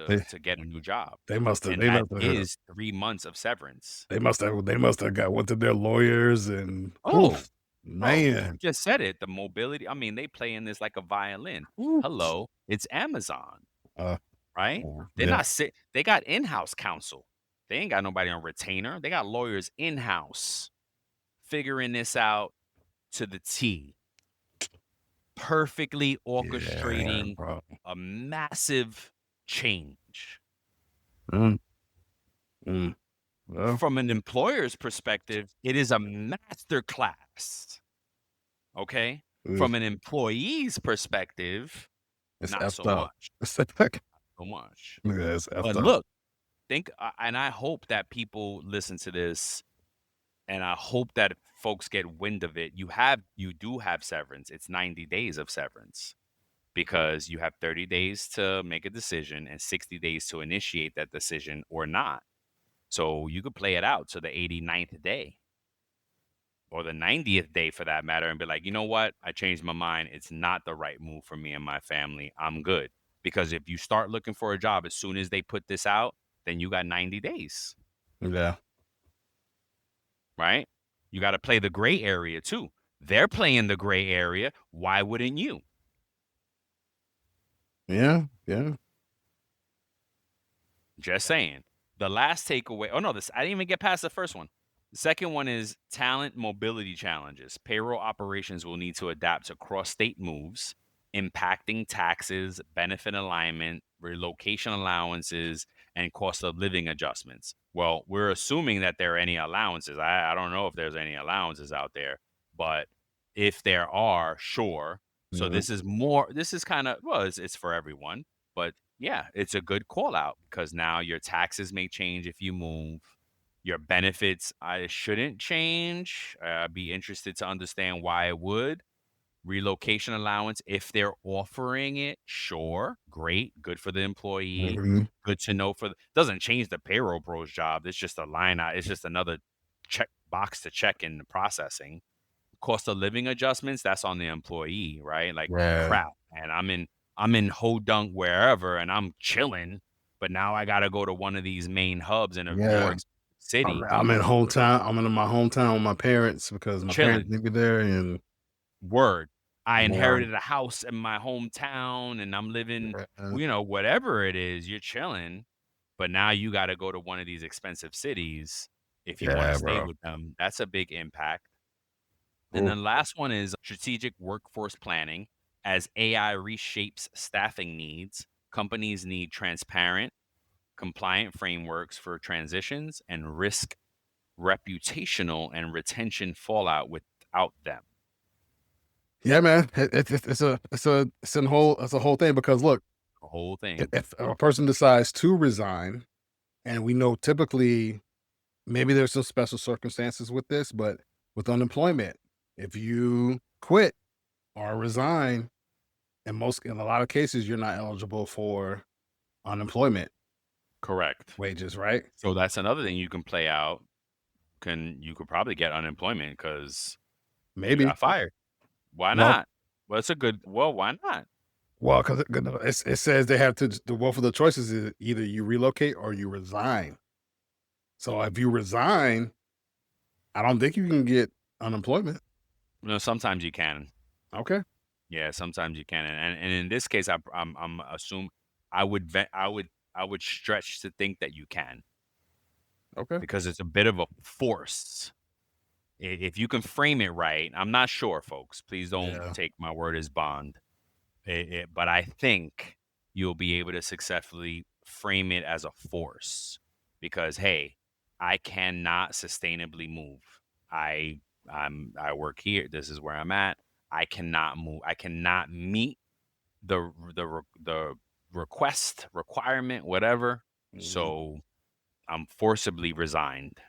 they to get a new job. they must have And that is 3 months of severance. they must have went to their lawyers and Oh, oof, you man. just said it. The mobility. I mean, they play in this like a violin. Oof. Hello, it's Amazon, Uh, right? They're yeah. not sick. They got in-house counsel. They ain't got nobody on retainer. They got lawyers in-house figuring this out to the T, perfectly Yeah, orchestrating bro. a massive change. Mm. Well, From an employer's perspective, it is a master class. Okay? From an employee's perspective, it's not so effed up. much. It's effed So much. Yeah, it's effed But up. look, and I hope that people listen to this, and I hope that folks get wind of it. You do have severance. It's 90 days of severance, because you have 30 days to make a decision and 60 days to initiate that decision or not. So you could play it out to the 89th day or the 90th day for that matter and be like, you know what? I changed my mind. It's not the right move for me and my family. I'm good. Because if you start looking for a job as soon as they put this out, then you got 90 days. Yeah. right? You got to play the gray area too. They're playing the gray area. Why wouldn't you? Yeah. Yeah. Just saying. The last takeaway. Oh no, I didn't even get past the first one. The second one is talent mobility challenges. Payroll operations will need to adapt to cross-state moves, impacting taxes, benefit alignment, relocation allowances, and cost of living adjustments. Well, we're assuming that there are any allowances. I don't know if there's any allowances out there, but if there are, sure. So Mhm. this is kind of, well, it's for everyone, but yeah, it's a good call out because now your taxes may change if you move. Your benefits I shouldn't change. I'd be interested to understand why it would. Relocation allowance, if they're offering it, sure, great, good for the employee. Mhm. Good to know doesn't change the payroll pro's job. It's just a line out. It's just another check box to check in the processing. Cost of living adjustments, that's on the employee, right? Like Yeah. crap, and I'm in Hodunk wherever, and I'm chilling, but now I got to go to one of these main hubs in a more Yeah. expensive city. I'm in hometown. I'm in my hometown with my parents because my parents Chilling. need me there, and Word. I more. inherited a house in my hometown, and I'm living, Yeah. whatever it is, you're chilling. But now you got to go to one of these expensive cities if you want to Yeah, stay bro. with them. That's a big impact. And Ooh. then last one is strategic workforce planning. As AI reshapes staffing needs, companies need transparent, compliant frameworks for transitions and risk reputational and retention fallout without them. Yeah, man. It's a whole thing because look, The whole thing. if a person decides to resign, and we know typically maybe there's some special circumstances with this, but with unemployment, if you quit or resign, in a lot of cases, you're not eligible for unemployment Correct. wages, right? So that's another thing you can play out. You could probably get unemployment because you Maybe. got fired. Why Well, not? Why not? because it says they have to the both of the choices is either you relocate or you resign. So if you resign, I don't think you can get unemployment. Sometimes you can. Okay. Yeah, sometimes you can, and in this case, I'm assume I would I would stretch to think that you can Okay. because it's a bit of a force. If you can frame it right, I'm not sure, folks. Please don't Yeah. take my word as bond. But I think you'll be able to successfully frame it as a force because hey, I cannot sustainably move. I work here. This is where I'm at. I cannot move. I cannot meet the requirement, whatever. Mhm. So I'm forcibly resigned.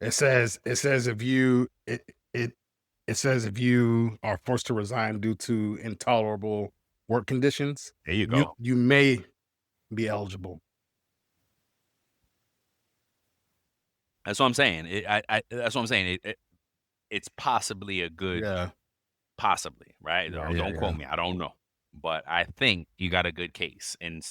It says if you it says if you are forced to resign due to intolerable work conditions, There you you go. you may be eligible. That's what I'm saying. That's what I'm saying. It's possibly a good, Yeah. possibly, right? Yeah, Don't, yeah, don't yeah. quote me. I don't know, but I think you got a good case, and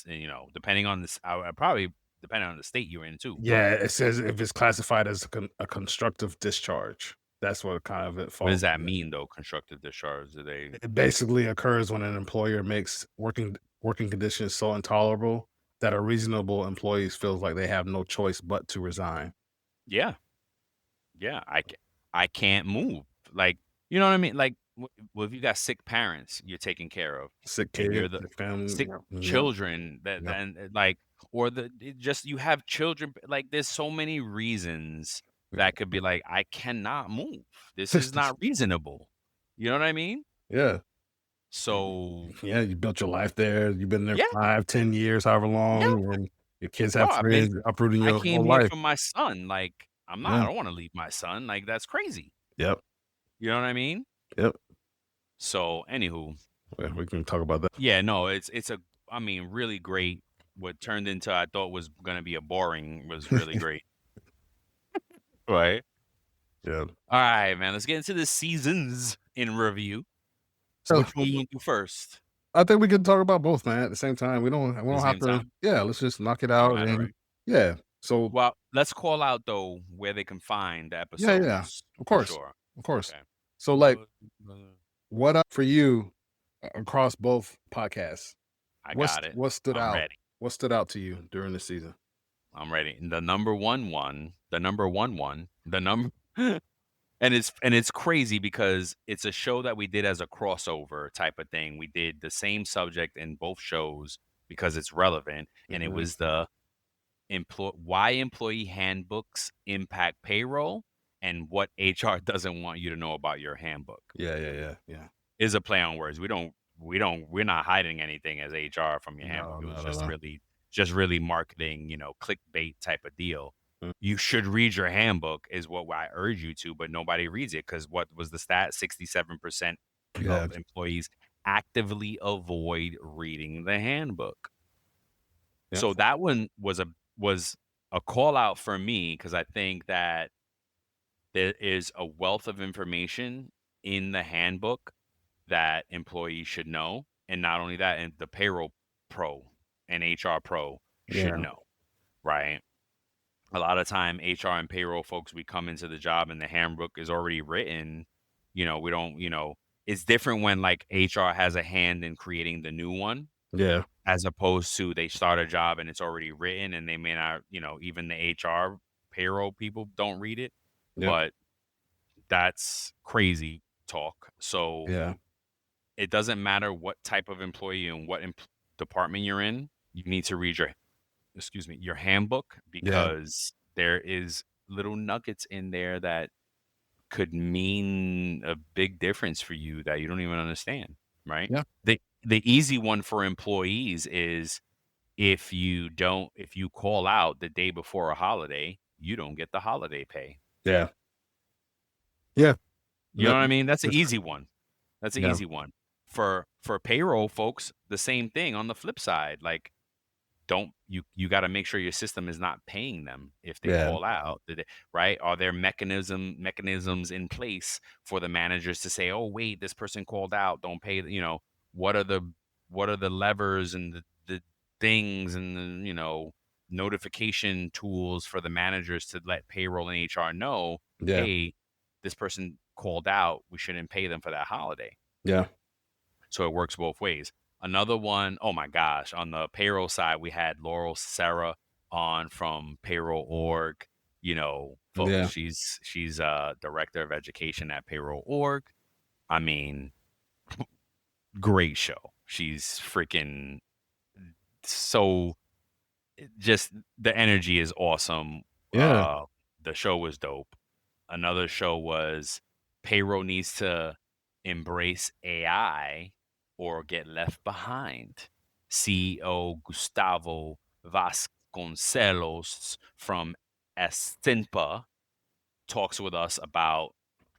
depending on this, I probably depending on the state you're in too. Yeah, it says if it's classified as a constructive discharge. That's what kind of it What does falls that under. mean though? Constructive discharge? Do they? It basically occurs when an employer makes working conditions so intolerable that a reasonable employees feels like they have no choice but to resign. Yeah, yeah. I can't move. Like you know what I mean? Like well, if you got sick parents you're taking care of, Sick and kid, you're the sick family. sick Yep. Yep. children that Yep. then like or just you have children like there's so many reasons that could be like I cannot move. This is not reasonable. You know what I mean? Yeah. So Yeah, you built your life there. You've been there yeah, 5, 10 years, however yeah, long, and your kids bro. have friends uprooting I your came whole here life. for my son. Like I Yeah. don't want to leave my son. Like that's crazy. Yep. You know what I mean? Yep. So anywho, Yeah, we can talk about that. yeah, no, it's a I mean really great. What turned into I thought was gonna be a boring was really great. Right. Yeah. All right, man. Let's get into the seasons in review. So So which one you want to do first? I think we can talk about both, man, at the same time. We At the don't have same to. time? Yeah, let's just knock it Don't out matter, and right? yeah. So Well, let's call out though where they can find the yeah, episodes of for course, sure. of course. Okay. So like, what up for you across both podcasts? I got it. What stood I'm out? ready. What stood out to you during the season? I'm ready. The number one, the number and it's crazy because it's a show that we did as a crossover type of thing. We did the same subject in both shows because it's relevant, and it Mhm. was the why employee handbooks impact payroll and what HR doesn't want you to know about your handbook. Yeah. Is a play on words. We're not hiding anything as HR from your handbook. No, It was no, no, no. just really marketing, clickbait type of deal. Mm. You should read your handbook is what I urge you to, but nobody reads it because what was the stat? 67% Yeah, of employees actively avoid reading the handbook. yeah, So that one was a call out for me because I think that there is a wealth of information in the handbook that employees should know. And not only that, and the payroll pro and HR pro should yeah, know, right? A lot of time HR and payroll folks, we come into the job and the handbook is already written. We don't, it's different when like HR has a hand in creating the new one yeah, as opposed to they start a job and it's already written and they may not, even the HR payroll people don't read it. yeah, But that's crazy talk. So yeah, it doesn't matter what type of employee and what department you're in. You need to read your handbook yeah, because there is little nuggets in there that could mean a big difference for you that you don't even understand, right? yeah, The easy one for employees is if you call out the day before a holiday, you don't get the holiday pay. yeah, yeah. You know what I mean? That's an That's easy one. That's an yeah, easy one. For payroll folks, the same thing on the flip side. Like don't you got to make sure your system is not paying them if they yeah, call out, right? Are there mechanisms in place for the managers to say, oh wait, this person called out, don't pay, what are the levers and the things and the notification tools for the managers to let payroll and HR know, yeah, hey, this person called out, we shouldn't pay them for that holiday. yeah. So it works both ways. Another one, oh my gosh, on the payroll side, we had Laurel Sarah on from Payroll Org. Folks, Yeah. she's director of education at Payroll Org. I mean, great show. She's freaking so just the energy is awesome. Yeah. The show was dope. Another show was Payroll needs to embrace AI or get left behind. CEO Gustavo Vasconcelos from Estinpa talks with us about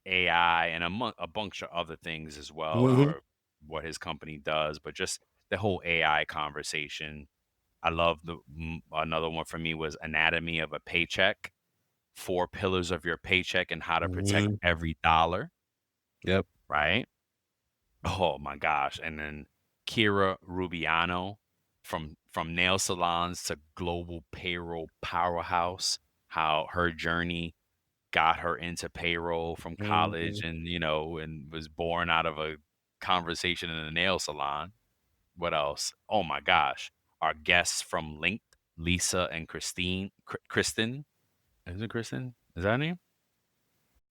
AI and a bunch of other things as well, Mhm. or what his company does, but just the whole AI conversation. I love another one for me was Anatomy of a Paycheck, 4 pillars of your paycheck and how to protect Mhm. every dollar, Yep. right? Oh my gosh. And then Kira Rubiano from nail salons to global payroll powerhouse, how her journey got her into payroll from college Mhm. and and was born out of a conversation in a nail salon. What else? Oh my gosh. Our guests from Linked, Lisa and Kristen. Is it Kristen? Is that her name?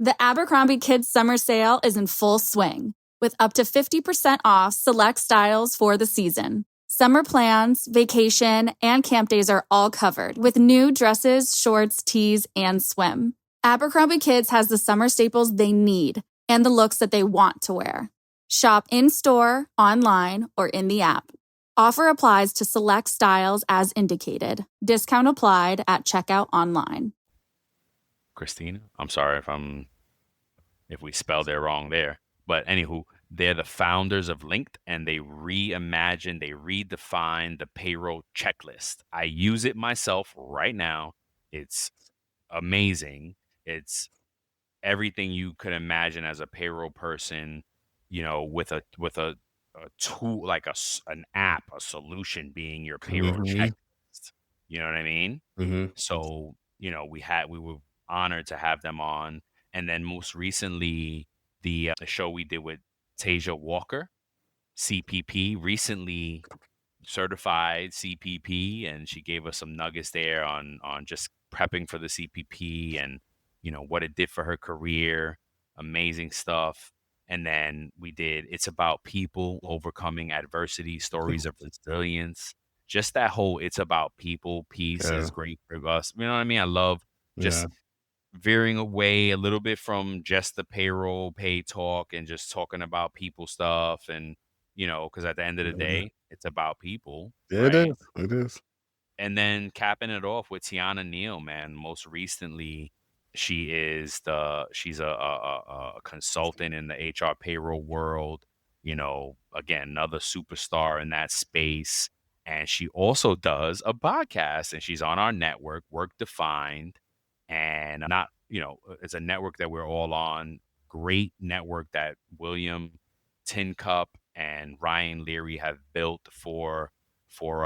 The Abercrombie Kids Summer Sale is in full swing, with up to 50% off select styles for the season. Summer plans, vacation, and camp days are all covered with new dresses, shorts, tees, and swim. Abercrombie Kids has the summer staples they need and the looks that they want to wear. Shop in-store, online, or in the app. Offer applies to select styles as indicated. Discount applied at checkout online. Christina. I'm sorry if we spelled it wrong there. But anywho, they're the founders of Linked and they reimagine, they redefine the payroll checklist. I use it myself right now. It's amazing. It's everything you could imagine as a payroll person, with a tool like an app, a solution being your payroll Mhm. checklist. You know what I mean? Mm-hmm. So, we were honored to have them on. And then most recently, the show we did with Tasia Walker, CPP, recently certified CPP, and she gave us some nuggets there on just prepping for the CPP and what it did for her career. Amazing stuff. And then we did It's About People Overcoming Adversity, Stories of Resilience. Just that whole It's About People piece Yeah. is great for us. You know what I mean? I love Yeah. just veering away a little bit from just the payroll pay talk and just talking about people stuff, and because at the end of the Yeah. day it's about people, Yeah, it right? is. It is. And then capping it off with Tiana Neal, man. Most recently, she's a consultant in the HR payroll world. Again, another superstar in that space. And she also does a podcast, and she's on our network, Work Defined. And not, it's a network that we're all on. Great network that William Tincup and Ryan Leary have built for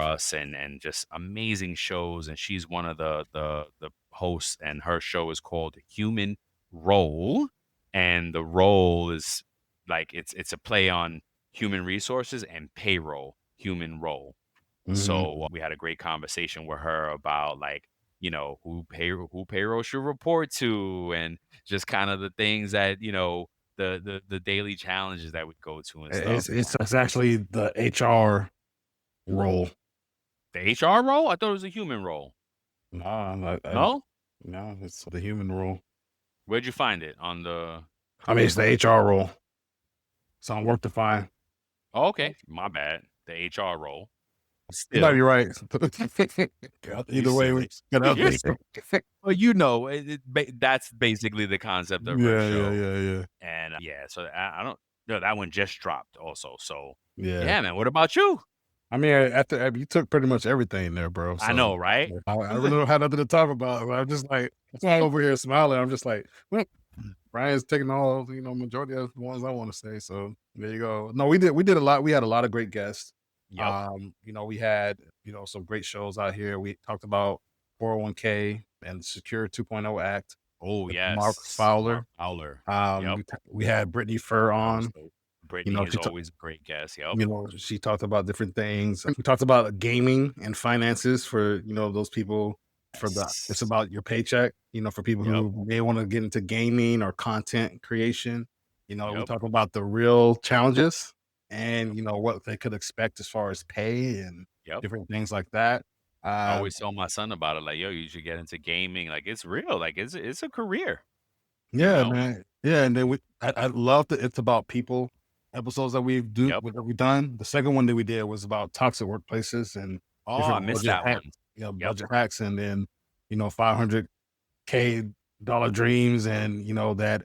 us, and just amazing shows. And she's one of the hosts, and her show is called Human Role. And the role is like it's a play on human resources and payroll, human role. Mm-hmm. So we had a great conversation with her about like who payroll should report to, and just kind of the things that the daily challenges that we go to and stuff. It's actually the HR role. The HR role? I thought it was a human role. No, No? no, it's the human role. Where'd you find it? On the I mean, it's the HR role. It's on Work Defined. Oh, okay. My bad. The HR role. You might be Still, right. you Either way, we silly. got You're update. well, that's basically the concept of her show. Yeah. And yeah, so I don't know. That one just dropped also. So Yeah. yeah, man. What about you? I mean, after you took pretty much everything there, bro. I So know, right? I really don't have nothing to talk about. But I'm just like, I'm over here smiling. I'm just like, well, Brian's taking all, majority of the ones I want to say. So there you go. No, we did a lot. We had a lot of great guests. Yep. We had, some great shows out here. We talked about 401k and Secure 2.0 Act Oh with yes. Mark Fowler. Fowler. Um, Yep. we had Brittany Furr That was on. dope. Brittany is She always a great guest. Yep. she talked about different things. We talked about gaming and finances for, those people it's Yes. about your paycheck, for people Yep. who may want to get into gaming or content creation. We Yep. talk about the real challenges and, what they could expect as far as pay and Yep. different things like that. I always tell my son about it. Like, yo, you should get into gaming. Like, it's real. Like, it's a career. Yeah, know? man. Yeah, and then I love that it's about people episodes that Yep. that we've done. The second one that we did was about toxic workplaces and Oh, I different missed budget that hacks, one. Yep. budget hacks, and then 500K dollar dreams, and that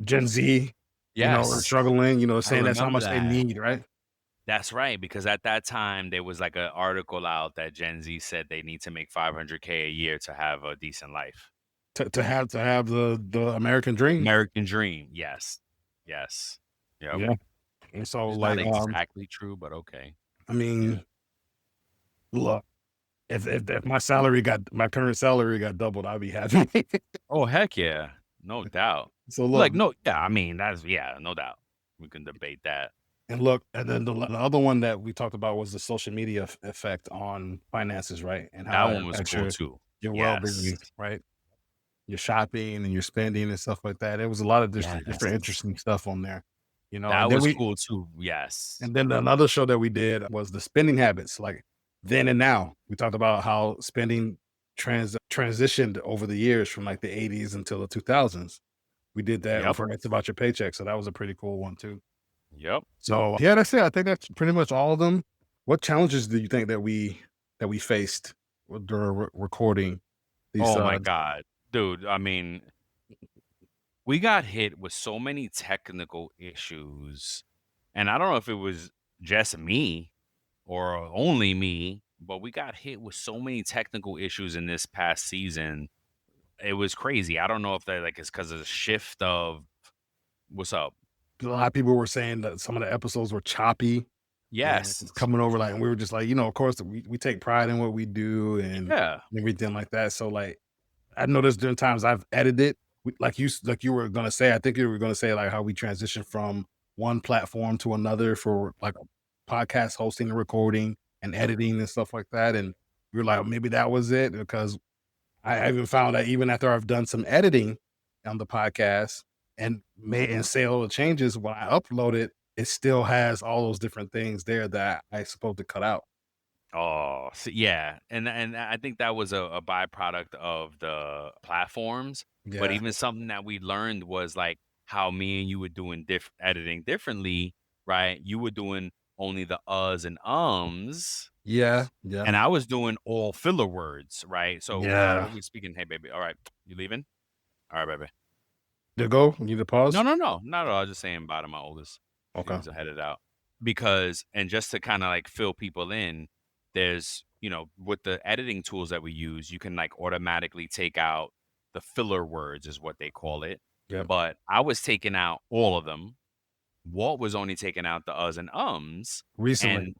Gen Z, are Yes. struggling, saying that's how remember much they that. need, right? That's right. Because at that time, there was like an article out that Gen Z said they need to make 500K a year to have a decent life. To have the American dream. American dream. Yes. Yes. Yep. Yeah. And so It's like not exactly true, but okay. I mean, look, if my current salary got doubled, I'd be happy. Oh, heck yeah. No doubt. So Like, look, I mean, no doubt. We can debate that. and then the other one that we talked about was the social media effect on finances, right? And how That it one was affects cool too. your Yes. well-being, right? Your shopping and your spending and stuff like that. It was a lot of different Yes. interesting stuff on there, That and then was cool too. Yes. and then another show that we did was the spending habits, like then and now. We talked about how spending transitioned over the years from like the 80s until the 2000s. We did that Yep. for It's About Your Paycheck, so that was a pretty cool one too. Yep. So yeah, that's it. I think that's pretty much all of them. What challenges do you think that we faced during recording these? Oh my God. Dude, I mean, we got hit with so many technical issues. And I don't know if it was just me or only me, but we got hit with so many technical issues in this past season. It was crazy. I don't know if that is because of the shift of what's up. A lot of people were saying that some of the episodes were choppy. and Yes. coming over, like, and we were just like, of course, we take pride in what we do and Yeah. everything like that. So, like, I noticed during times I've edited, like you were gonna say, I think you were gonna say, like, how we transition from one platform to another for, like, podcast hosting and recording and editing and stuff like that, and we were like, maybe that was it, because I even found that even after I've done some editing on the podcast and made and say all the changes, when I upload it, it still has all those different things there that I supposed to cut out. Oh, so yeah, and I think that was a byproduct of the platforms. But Yeah. even something that we learned was like how me and you were doing editing differently, right? You were doing only the uhs and ums, Yeah. Yeah. and I was doing all filler words, right? So Yeah. what we speaking? Hey, baby, all right, you leaving? All right, baby. To go? You need to pause? No, not at all. I was just saying bye to my oldest. She Okay. was headed out because, and just to kind of like fill people in, there's, with the editing tools that we use, you can like automatically take out the filler words, is what they call it. Yep. But I was taking out all of them. Walt was only taking out the uhs and ums. Recently. And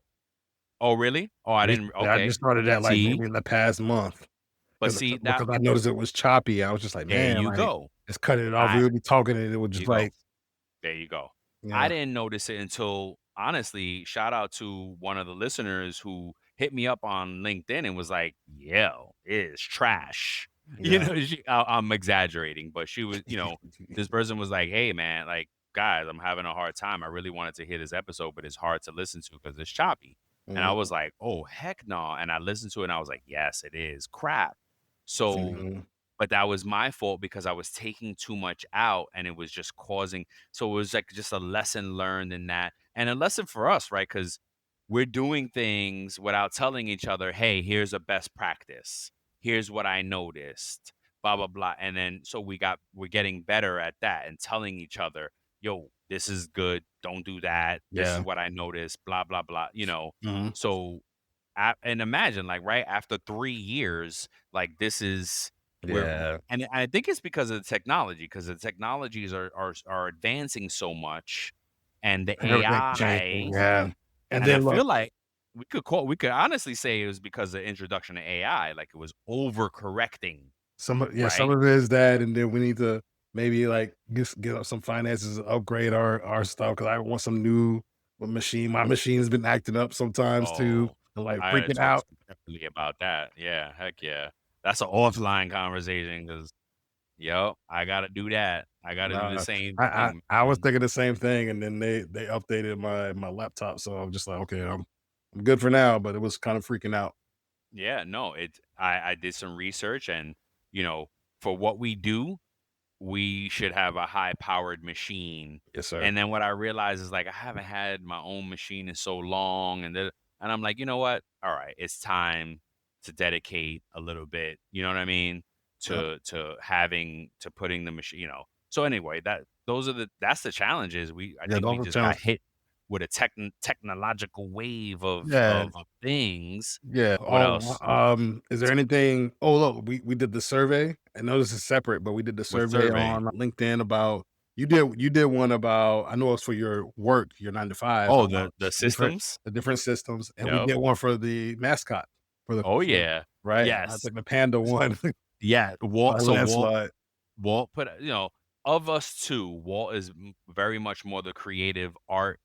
oh, really? Oh, I didn't. I Okay. just started that, like, See, maybe in the past month, but because see that I noticed it was choppy. I was just like, there "Man, you like, go. it's cutting it off. I We would be talking, and it would you just, go. like." There you go. I Yeah. didn't notice it until, honestly, shout out to one of the listeners who hit me up on LinkedIn and was like, "Yo, it's trash." Yeah. I'm exaggerating, but she was, this person was like, "Hey, man, like, guys, I'm having a hard time. I really wanted to hear this episode, but it's hard to listen to because it's choppy." And I Mhm. was like, "Oh, heck no." And I listened to it and I was like, "Yes, it is crap." So, Mhm. but that was my fault because I was taking too much out and it was just causing. So it was like just a lesson learned in that, and a lesson for us, right? Because we're doing things without telling each other, hey, here's a best practice. Here's what I noticed, blah, blah, blah. And then so we're getting better at that and telling each other, yo, this is good. Don't do that. This is Yeah. what I noticed, blah, blah, blah. Mhm. So, and imagine, like, right after 3 years, like, this is where, Yeah. and I think it's because of the technology, because the technologies are advancing so much, and the And everything changing, AI, yeah. And and I then feel look, like we could honestly say it was because of the introduction of AI, like it was overcorrecting, some right? of it is that, and then we need to maybe, like, get up some finances to upgrade our stuff, because I want some new machine. My machine's been acting up sometimes too, Oh, and, like, I freaking talk out. specifically about that. Yeah, heck yeah. That's an offline conversation because, yo, I gotta do that. I gotta do the Nah, same I thing, I was man. thinking the same thing, and then they updated my laptop, so I'm just like, "Okay, I'm good for now," but it was kind of freaking out. Yeah, no, I did some research, and you know, for what we do, we should have a high powered machine. Yes, sir. And then what I realized is like I haven't had my own machine in so long, and I'm like, you know what? All right, it's time to dedicate a little bit. You know what I mean? Yep. To having to putting the machine. So anyway, that's the challenges. I Yeah, think we those are just got challenges. hit with a technological wave Yeah. of things. Yeah. What Oh, else? is there anything? Oh, look, we did the survey. I know this is separate, but we did the What survey survey? on LinkedIn about you did one about, I know it's for your work, your 9 to 5, Oh, about the systems. the different systems, and we Yep. did one for the mascot Oh for the yeah. right. I Yes. think the panda one Yeah. by landslide. Walt put, of us two, Walt is very much more the creative art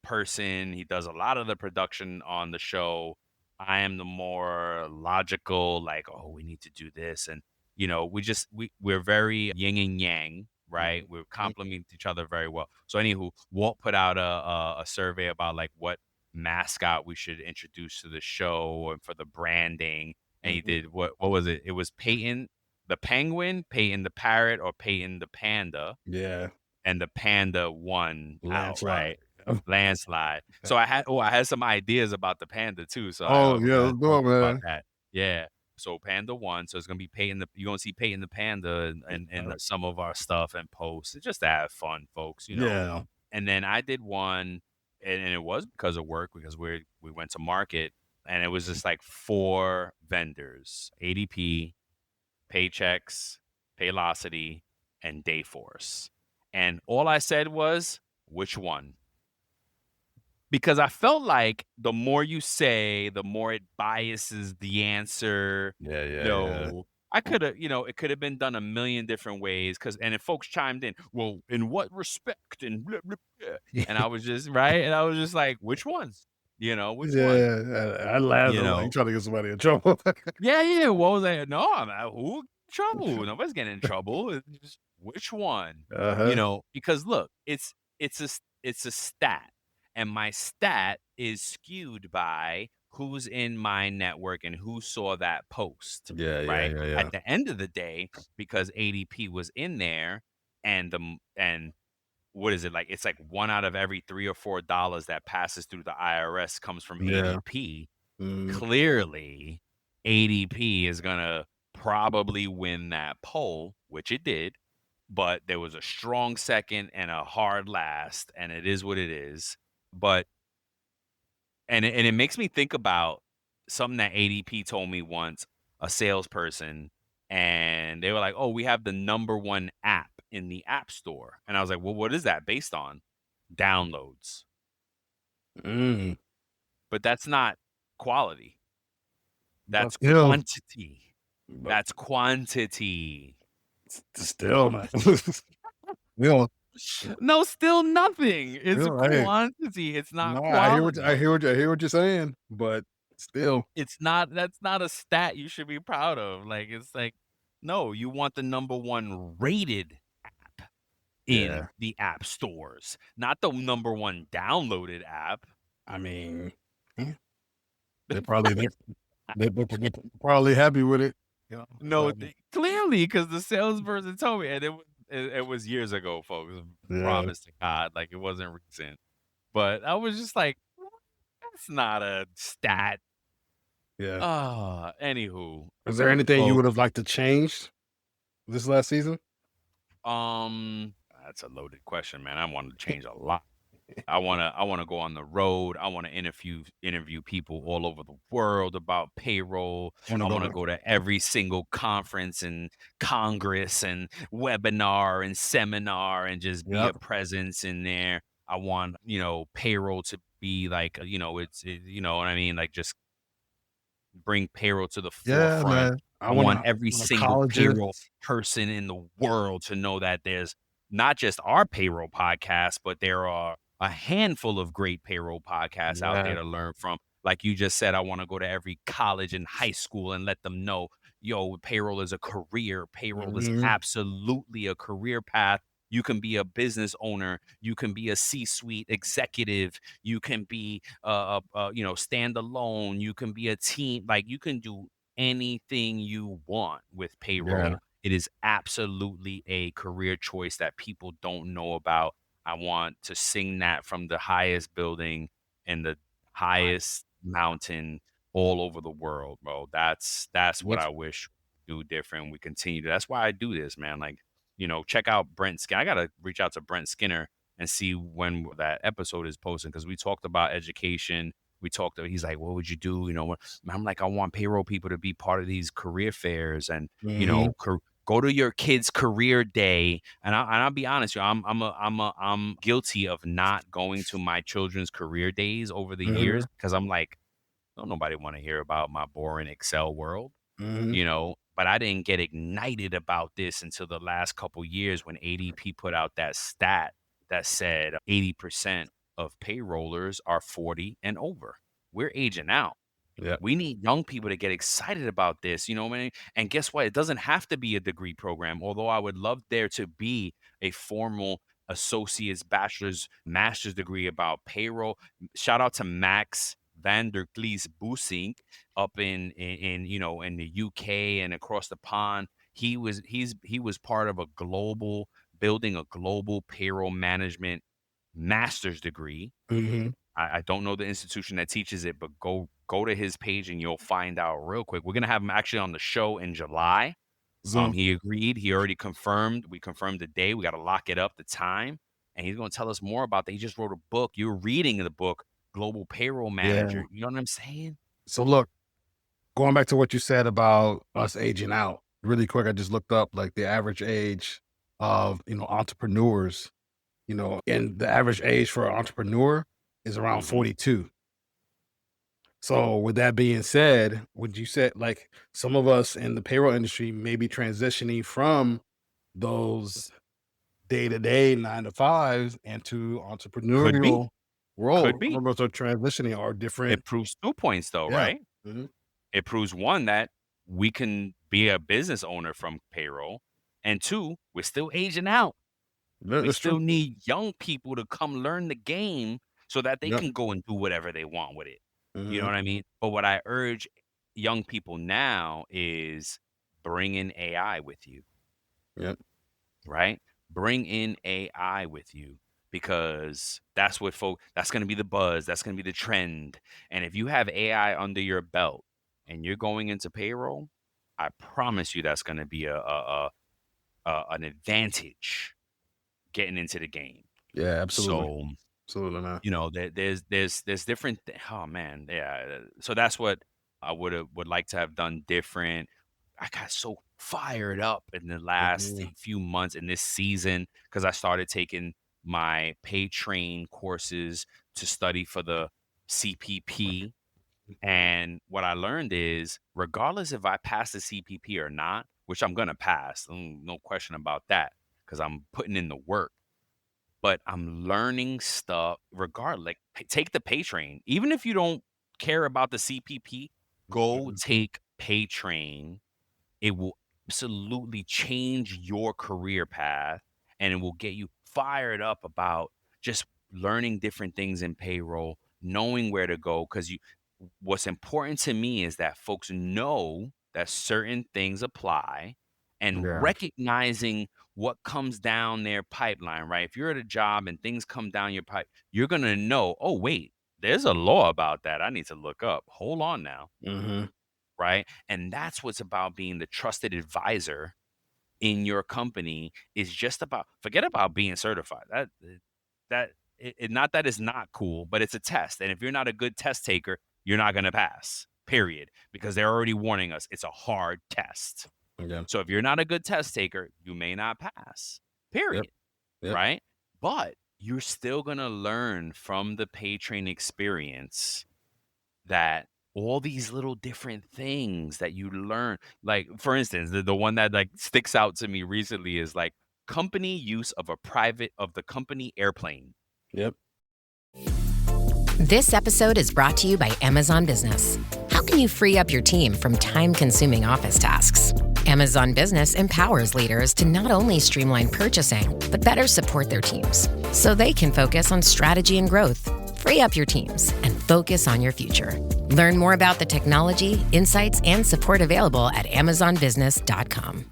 person. He does a lot of the production on the show. I am the more logical, like, oh, we need to do this. And, we're very yin and yang, right? We Mhm, complement each other very well. So, anywho, Walt put out a survey about like what mascot we should introduce to the show and for the branding. And he mhm. did what was it? It was Peyton the penguin, Peyton the parrot, or Peyton the panda, Yeah, and the panda won landslide. outright, landslide. So I had some ideas about the panda too. So Oh, we're yeah, gonna let's do talk it, about man. that. Yeah. So panda won. So it's gonna be Peyton you're gonna see Peyton the panda and Uh, some of our stuff and posts. It's just to have fun, folks. yeah, And then I did one, and it was because of work because we went to market, and it was just like 4 vendors: ADP, Paychecks, Paylocity, and Dayforce. And all I said was, which one? because I felt like the more you say, the more it biases the answer. Yeah. I could have, it could have been done a million different ways. And if folks chimed in, well, in what respect, and blah, blah, blah. And I was just right, and I was just like, which one? Which one? Yeah, I laughed. You I'm like, you know, trying to get somebody in trouble. yeah. What was that? No, I'm not. Who in trouble? Nobody's getting in trouble. It's just, which one? Uh-huh. Because look, it's a stat, and my stat is skewed by who's in my network and who saw that post. Right Yeah. at the end of the day, because ADP was in there, and what is it like? It's like one out of every $3 or $4 that passes through the IRS comes from Yeah. ADP. Mm, Clearly, ADP is gonna probably win that poll, which it did, but there was a strong second and a hard last, and it is what it is. But and it makes me think about something that ADP told me once, a salesperson, and they were like, "Oh, we have the number one app in the App Store," and I was like, "Well, what is that based on?" Downloads, mm. but that's not quality. But That's still, quantity. but That's quantity. still, man. We don't. No, still nothing. It's Hey, quantity. It's not no, I quality. hear what you're saying, but still, That's not a stat you should be proud of. Like, it's like, no, you want the number one rated app in yeah. the app stores, not the number one downloaded app. I mean, eh, they're probably they're probably happy with it. You know, No, clearly, because the salesperson told me, and it was years ago, folks. yeah, Promise to God, like it wasn't recent. But I was just like, that's not a stat. yeah. Anywho, Is there anything you would folks, have liked to change this last season? that's a loaded question, man. I want to change a lot. I wanna go on the road. I wanna interview people all over the world about payroll. Want I to go wanna to? go to every single conference and congress and webinar and seminar and just be a Yep. presence in there. I want, payroll to be like, you know what I mean? Like just bring payroll to the Yeah, forefront. man. I I want want to. every single Colleges. payroll person in the world to know that there's not just our payroll podcast, but there are a handful of great payroll podcasts out there Yeah. to learn from. Like you just said, I want to go to every college and high school and let them know, yo, payroll is a career. Payroll is Mhm. absolutely a career path. You can be a business owner. You can be a C-suite executive. You can be, stand alone. You can be a team. Like you can do anything you want with Yeah. payroll. It is absolutely a career choice that people don't know about. I want to sing that from the highest building and the highest mountain all over the world, bro. That's what What's I wish we do different. We continue to. That's why I do this, man. Like, check out Brent Skinner. I gotta reach out to Brent Skinner and see when that episode is posted because we talked about education. He's like, what would you do? I'm like, I want payroll people to be part of these career fairs and, Mhm. go to your kid's career day. And I'll be honest, I'm guilty of not going to my children's career days over the Mhm. years because I'm like, don't nobody want to hear about my boring Excel world, Mhm. but I didn't get ignited about this until the last couple years when ADP put out that stat that said 80% of payrollers are 40 and over. We're aging out. Yeah. We need young people to get excited about this, you know what I mean? And guess what? It doesn't have to be a degree program, although I would love there to be a formal associate's, bachelor's, master's degree about payroll. Shout out to Max van der Vlies Boosink up in the UK and across the pond. He was part of building a global payroll management master's degree. Mhm. I don't know the institution that teaches it, but go to his page and you'll find out real quick. We're gonna have him actually on the show in July. Zoom. He agreed. He already confirmed. We confirmed the day. We got to lock it up, the time, and he's going to tell us more about that. He just wrote a book. You're reading the book, Global Payroll Yeah. Manager. You know what I'm saying? So look, going back to what you said about us aging out, really quick, I just looked up like the average age of entrepreneurs. And the average age for an entrepreneur is around Mhm. 42. So with that being said, would you say like some of us in the payroll industry may be transitioning from those day-to-day 9 to 5s into Could be. entrepreneurial Could roles? Some be. of us are transitioning or different. It proves 2 points though, Yeah. right? Mhm. It proves 1 that we can be a business owner from payroll, and 2, we're still aging out. We That's true. still need young people to come learn the game so that they Yep. can go and do whatever they want with it. You know Mhm. what I mean? But what I urge young people now is bring in AI with you, Yep. right? Bring in AI with you because that's going to be the buzz, that's going to be the trend. And if you have AI under your belt and you're going into payroll, I promise you that's going to be an advantage getting into the game. Yeah, absolutely. So, Absolutely, man. you know, there's different oh man, yeah. So that's what I would like to have done different. I got so fired up in the last Mhm. few months in this season because I started taking my pay train courses to study for the CPP. And what I learned is, regardless if I pass the CPP or not, which I'm gonna pass, no question about that, because I'm putting in the work. But I'm learning stuff regardless. Like, take the pay train. Even if you don't care about the CPP, go Mhm. take pay train. It will absolutely change your career path, and it will get you fired up about just learning different things in payroll, knowing where to go. Because what's important to me is that folks know that certain things apply and Yeah. recognizing what comes down their pipeline, right? If you're at a job and things come down your pipe, you're going to know, oh, wait, there's a law about that. I need to look up. Hold on now, Mhm. right? And that's what's about being the trusted advisor in your company is just about forget about being certified. Not that is not cool, but it's a test. And if you're not a good test taker, you're not going to pass. Period. Because they're already warning us it's a hard test. Yeah. So if you're not a good test taker, you may not pass. Yep. Period. Yep. Right? But you're still going to learn from the pay train experience that all these little different things that you learn, like for instance, the one that like sticks out to me recently is like company use of the company airplane. Yep. This episode is brought to you by Amazon Business. How can you free up your team from time-consuming office tasks? Amazon Business empowers leaders to not only streamline purchasing, but better support their teams so they can focus on strategy and growth. Free up your teams and focus on your future. Learn more about the technology, insights, and support available at amazonbusiness.com.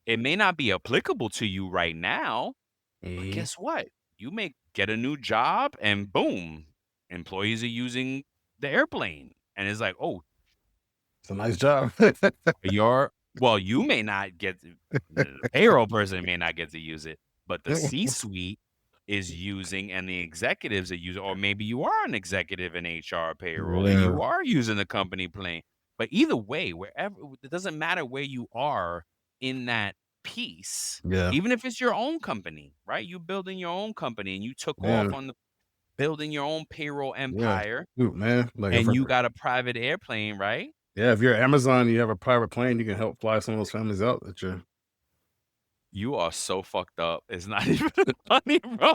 It may not be applicable to you right now, but Mhm. guess what? You may get a new job and boom, employees are using the airplane. And it's like, oh, It's a nice job. you may not the payroll person may not get to use it, but the C-suite is using and the executives are using, or maybe you are an executive in HR payroll and Yeah. you are using the company plane. But either way, wherever it doesn't matter where you are in that piece, Yeah. even if it's your own company, right? You building your own company and you took Yeah. off on the building your own payroll Yeah. empire Shoot, man. Like and you got a private airplane, right? yeah, if you're Amazon, you have a private plane, you can help fly some of those families out that you're You are so fucked up. It's not even funny, bro.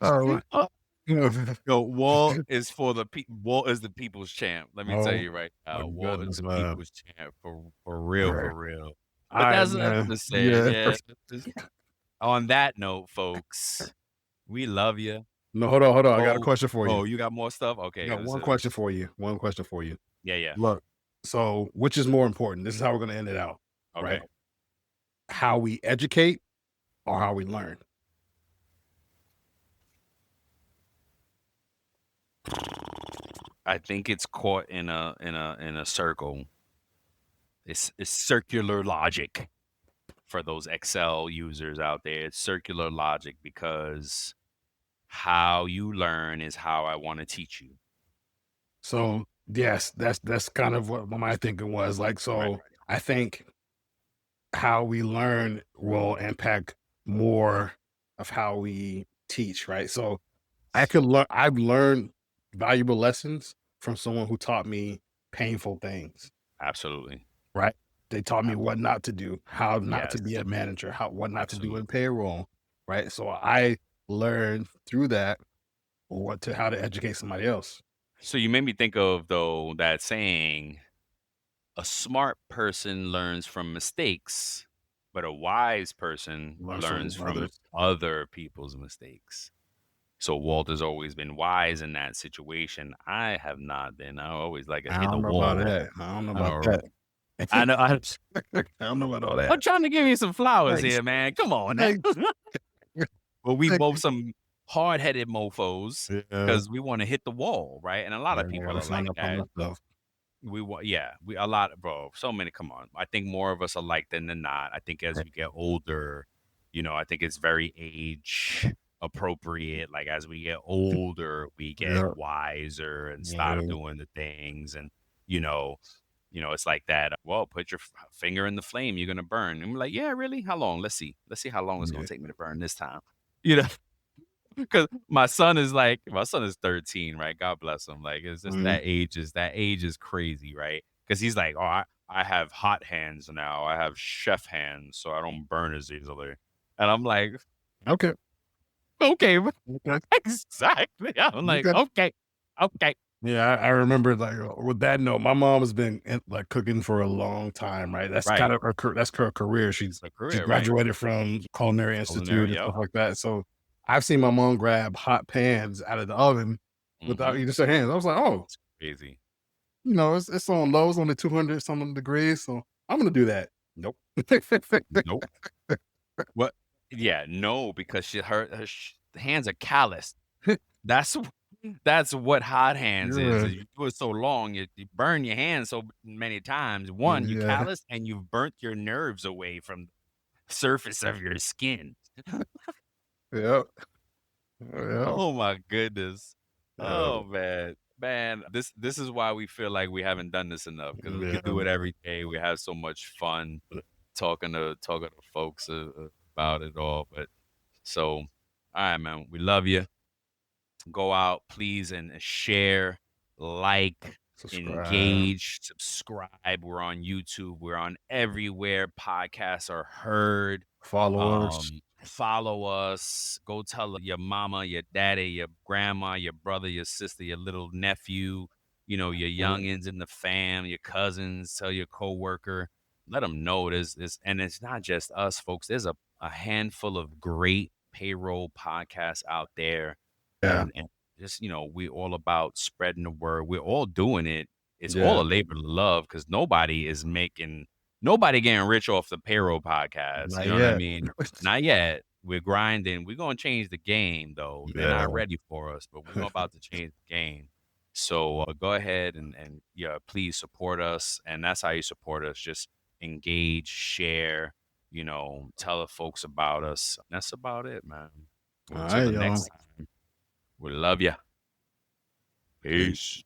oh, Uh, you know. Yo, Walt is the people's champ. Let me tell Oh you right my now, Walt is goodness, the man. people's champ for real, Right. for real. All But right, that's man. just saying, Yeah. yeah. On that note, folks, we love you. No, hold on, hold on. I got a Go. question for you. Oh, you got more stuff? I Okay, got let's one hit it. question for you. One question for you. Yeah, yeah. Look, so which is more important? This is how we're gonna end it out, Okay. right? How we educate or how we learn. I think it's caught in a circle. It's circular logic for those Excel users out there. It's circular logic because how you learn is how I want to teach you. So yes, that's kind of what my thinking was. Like, Right. so I think how we learn will impact more of how we teach, right? So I've learned valuable lessons from someone who taught me painful things, Absolutely. right? They taught me what Absolutely. not to do, how not to Yes. be a manager, what not to do in Absolutely. payroll, right? So I learned through that how to educate somebody else. So you made me think of, though, that saying, a smart person learns from mistakes, but a wise person Learn learns from from others. other people's mistakes. So Walter's always been wise in that situation. I have not been. I always like to I hit the don't know about wall. that. I don't know I about know. that. I know. I don't know about all I'm that. trying to give you some flowers Thanks. here, man. Come on now. Thanks. Well, we Thank both some hard-headed mofos you. Yeah. because we want to hit the wall, right? And a lot Yeah, of I people gotta are sign like up on that. that stuff. We a lot, bro. So many. Come on. I think more of us are like than not. I think as we get older, I think it's very age appropriate. Like as we get older, we get Yeah. wiser and Yeah. stop doing the things. And it's like that. Well, put your finger in the flame, you're gonna burn. And we're like, yeah, really? How long? Let's see. Let's see how long it's gonna Yeah. take me to burn this time. You know, because my son is 13, right? God bless him. Like it's just Mhm. that age is crazy, right? Because he's like, oh, I have hot hands now. I have chef hands, so I don't burn as easily. And I'm like, Okay. okay, Okay. exactly. I'm like, Okay. okay. Yeah, I remember like with that note, my mom has been like cooking for a long time, right? That's kind Right. of that's her career. It's a She career, right? graduated from Culinary Institute Culinary, and yep. stuff like that. So I've seen my mom grab hot pans out of the oven without Mm-hmm. just her hands. I was like, oh, It's crazy. it's on low, it's only 200 something degrees, so I'm gonna do that. Nope. Nope. What? Yeah, no, because her hands are calloused. That's that's what hot hands is. Yeah, You do it so long, you burn your hands so many times. One, you yeah, callous, and you've burnt your nerves away from the surface of your skin. yeah, yeah, Oh my goodness. yeah, Oh man, this is why we feel like we haven't done this enough because we could do it every day. We have so much fun talking to folks about it all. But so, all right, man, we love you. Go out, please, and share, like, subscribe, engage, subscribe. We're on YouTube. We're on everywhere podcasts are heard. followers. Follow us. Go tell your mama, your daddy, your grandma, your brother, your sister, your little nephew, your youngins in the fam, your cousins. Tell your coworker. Let them know this, and it's not just us, folks. There's a handful of great payroll podcasts out there, Yeah, and just we all about spreading the word. We're all doing it. It's all yeah, a labor of love because nobody getting rich off the payroll podcast. not You know what I yet. mean? Not yet. We're grinding. We're gonna change the game though. They're Yeah, not ready for us, but we're about to change the game. So go ahead and yeah, please support us. And that's how you support us. Just engage, share, tell the folks about us. That's about it, man. all Until right, the y'all. next time, we love you. Peace.